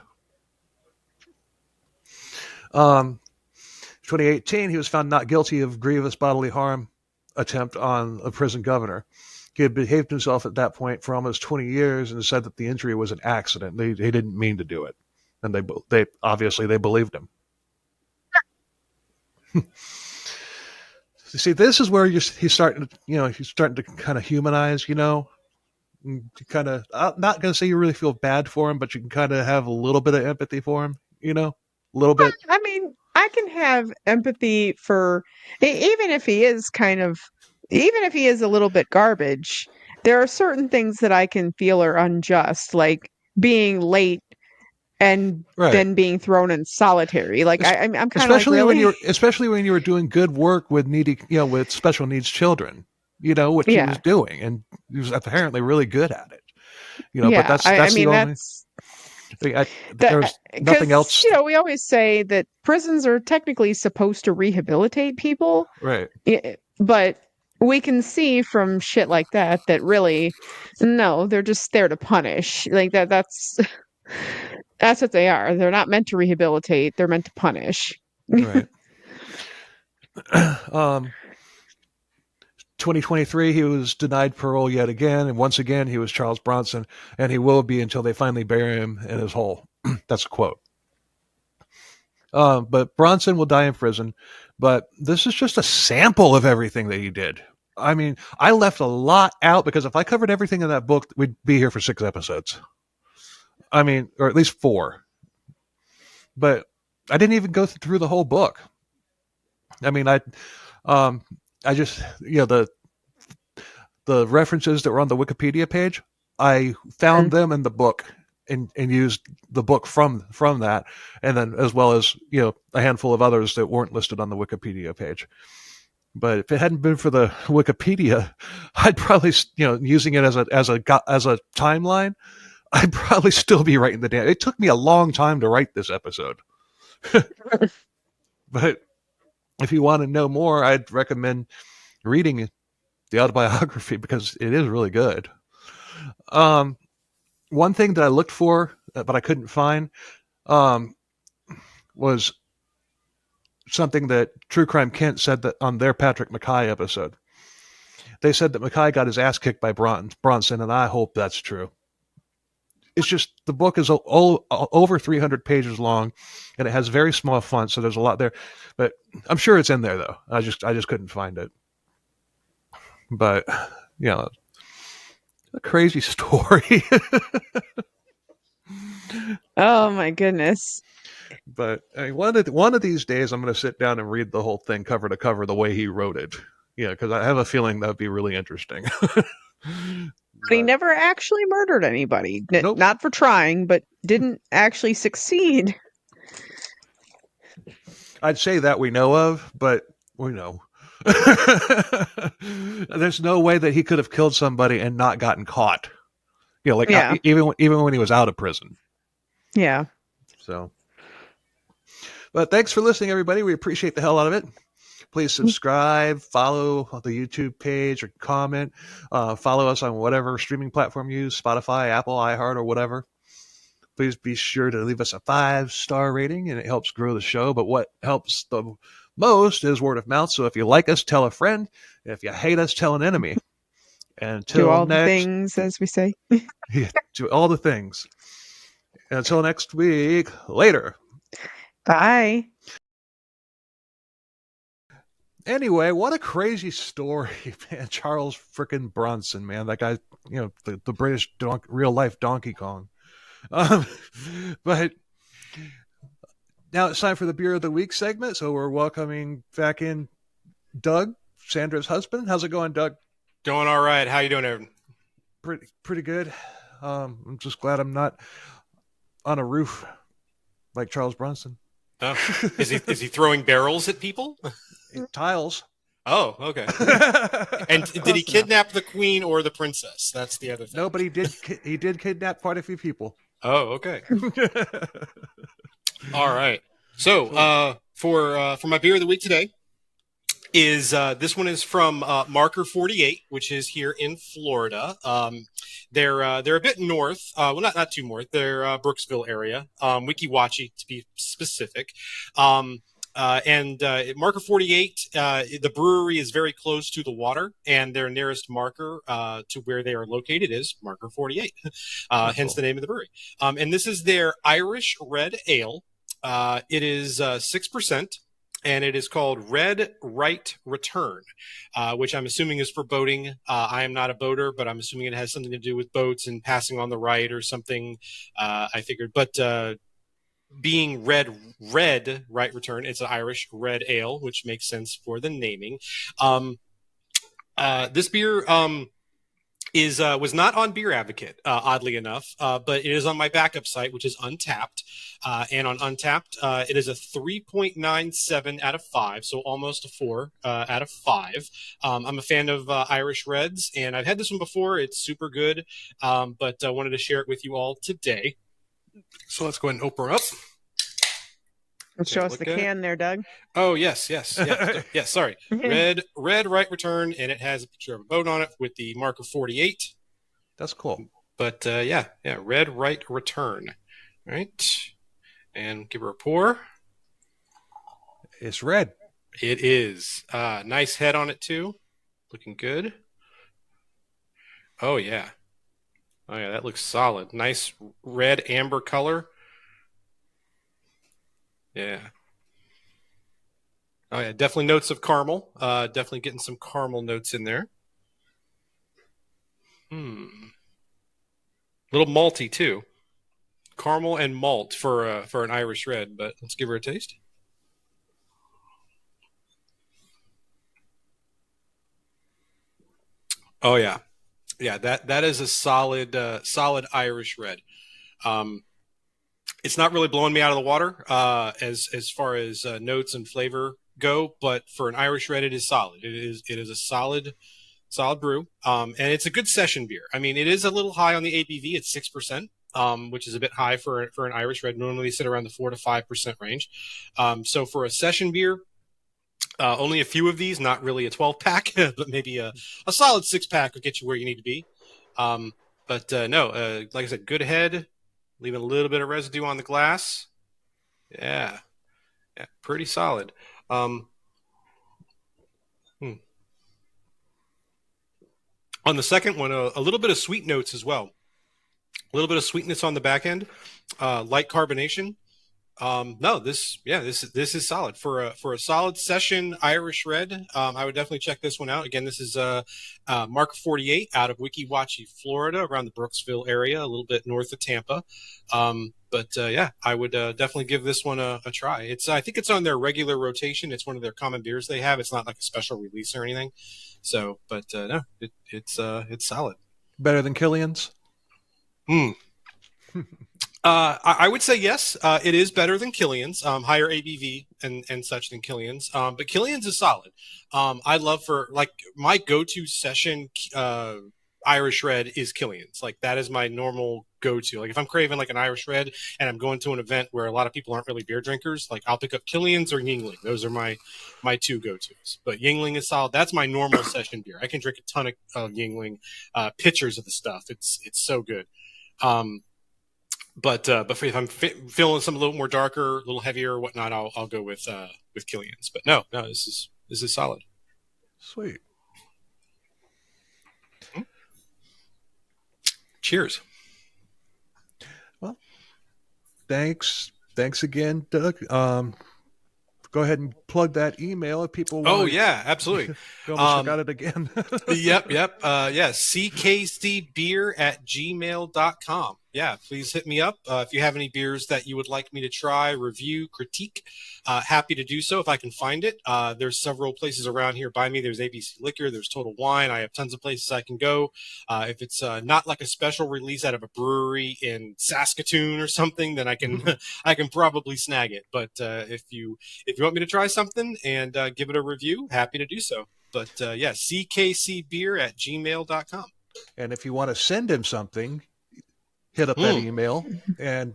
2018, he was found not guilty of grievous bodily harm attempt on a prison governor. He had behaved himself at that point for almost 20 years and said that the injury was an accident. He didn't mean to do it. And they obviously believed him. See, this is where he's starting to kind of humanize, You kind of, I'm not going to say you really feel bad for him, but you can kind of have a little bit of empathy for him, a little bit. I mean, I can have empathy for, even if he is a little bit garbage, there are certain things that I can feel are unjust, like being late and then being thrown in solitary. Like I'm kind of like, really? Especially when you were doing good work with with special needs children, what he was doing, and he was apparently really good at it. But there's nothing else. We always say that prisons are technically supposed to rehabilitate people, right? But we can see from shit like that really, no, they're just there to punish. Like that's what they are. They're not meant to rehabilitate. They're meant to punish. Right. 2023, he was denied parole yet again. And once again, he was Charles Bronson, and he will be until they finally bury him in his hole. That's a quote. But Bronson will die in prison. But this is just a sample of everything that he did. I mean, I left a lot out because if I covered everything in that book, we'd be here for 6 episodes. I mean, or at least 4. But I didn't even go through the whole book. I mean, I just, the references that were on the Wikipedia page, I found them in the book and used the book from that, and then as well as a handful of others that weren't listed on the Wikipedia page. But if it hadn't been for the Wikipedia, I'd probably using it as a timeline, I'd probably still be writing the damn. It took me a long time to write this episode. But if you want to know more, I'd recommend reading the autobiography because it is really good. One thing that I looked for, but I couldn't find, was something that True Crime Kent said that on their Patrick McKay episode. They said that McKay got his ass kicked by Bronson, and I hope that's true. It's just the book is over 300 pages long, and it has very small font, so there's a lot there. But I'm sure it's in there though. I just couldn't find it. But a crazy story. Oh my goodness! But I mean, one of these days, I'm going to sit down and read the whole thing cover to cover the way he wrote it. Yeah, because I have a feeling that would be really interesting. But he never actually murdered anybody. Nope. Not for trying, but didn't actually succeed. I'd say that we know of, but we know. There's no way that he could have killed somebody and not gotten caught. Like Yeah. even when he was out of prison. Yeah. So, but thanks for listening, everybody. We appreciate the hell out of it. Please subscribe, follow the YouTube page, or comment. Follow us on whatever streaming platform you use, Spotify, Apple, iHeart, or whatever. Please be sure to leave us a 5-star rating, and it helps grow the show. But what helps the most is word of mouth. So if you like us, tell a friend. If you hate us, tell an enemy. And until Do all next, the things, as we say. Yeah, do all the things. And until next week, later. Bye. Anyway, what a crazy story, man. Charles frickin' Bronson, man. That guy, the British real life Donkey Kong. But now it's time for the Beer of the Week segment. So we're welcoming back in Doug, Sandra's husband. How's it going, Doug? Doing all right. How you doing, Evan? Pretty good. I'm just glad I'm not on a roof like Charles Bronson. Oh, is he throwing barrels at people? Tiles. Oh, okay. And did he kidnap the queen or the princess? That's the other thing. No, but he did kidnap quite a few people. Oh, okay. All right. So, for my beer of the week today is this one is from Marker 48, which is here in Florida. They're a bit north. Well, not too north. They're Brooksville area. Weeki Wachee to be specific. And Marker 48, the brewery is very close to the water, and their nearest marker to where they are located is Marker 48, hence the name of the brewery. And this is their Irish Red Ale. It is 6%, and it is called Red Right Return, which I'm assuming is for boating. I am not a boater, but I'm assuming it has something to do with boats and passing on the right or something, I figured. But being red right return, it's an Irish red ale, which makes sense for the naming. This beer was not on Beer Advocate, oddly enough, but it is on my backup site, which is Untapped. And on Untapped, it is a 3.97 out of 5, so almost a 4 out of 5. I'm a fan of Irish Reds, and I've had this one before. It's super good, but I wanted to share it with you all today. So let's go ahead and open her up. Show us the can there, Doug. Oh, yes. Sorry. Red right return, and it has a picture of a boat on it with the Marker 48. That's cool. But red right return. All right. And give her a pour. It's red. It is. Nice head on it, too. Looking good. Oh, yeah. That looks solid. Nice red amber color. Yeah. Oh, yeah. Definitely notes of caramel. Definitely getting some caramel notes in there. Little malty, too. Caramel and malt for an Irish red, but let's give her a taste. Oh, yeah. Yeah, that is a solid Irish red. It's not really blowing me out of the water as far as notes and flavor go, but for an Irish red, it is solid. It is a solid brew, and it's a good session beer. I mean, it is a little high on the ABV. It's 6%, which is a bit high for an Irish red. Normally, sit around the 4 to 5% range. So for a session beer. Only a few of these, not really a 12-pack, but maybe a solid 6-pack will get you where you need to be. But like I said, good head, leaving a little bit of residue on the glass. Yeah, pretty solid. On the second one, a little bit of sweet notes as well. A little bit of sweetness on the back end, light carbonation. No, this is solid for a solid session Irish Red. I would definitely check this one out. Again, this is Mark 48 out of Weeki Wachee, Florida, around the Brooksville area, a little bit north of Tampa. But I would definitely give this one a try. I think it's on their regular rotation. It's one of their common beers they have. It's not like a special release or anything. So, but no, it's solid. Better than Killian's? I would say yes. It is better than Killian's, higher ABV and such than Killian's. But Killian's is solid. I love my go-to session Irish Red is Killian's. Like that is my normal go-to. Like if I'm craving like an Irish Red and I'm going to an event where a lot of people aren't really beer drinkers, like I'll pick up Killian's or Yingling. Those are my two go-tos. But Yingling is solid. That's my normal session beer. I can drink a ton of Yingling, pitchers of the stuff. It's so good. But if I'm feeling something a little more darker, a little heavier, or whatnot, I'll go with Killian's. But no, this is solid. Sweet. Cheers. Well, thanks again, Doug. Go ahead and plug that email if people want. Oh, yeah, absolutely. You almost forgot it again. Yep. ckcbeer@gmail.com. Yeah, please hit me up. If you have any beers that you would like me to try, review, critique, happy to do so if I can find it. There's several places around here by me. There's ABC Liquor. There's Total Wine. I have tons of places I can go. If it's not like a special release out of a brewery in Saskatoon or something, then I can I can probably snag it. But if you want me to try something and give it a review, happy to do so. But ckcbeer@gmail.com. And if you want to send him something, hit up that email and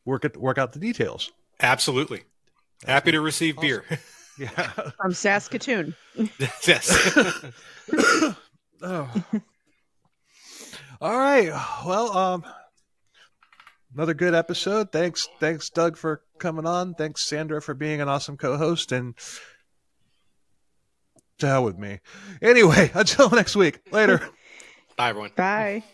work out the details. Absolutely. Happy to receive beer. Yeah. From Saskatoon. Yes. Oh. All right. Well, another good episode. Thanks, Doug, for coming on. Thanks, Sandra, for being an awesome co-host. And to hell with me. Anyway, until next week. Later. Bye, everyone. Bye.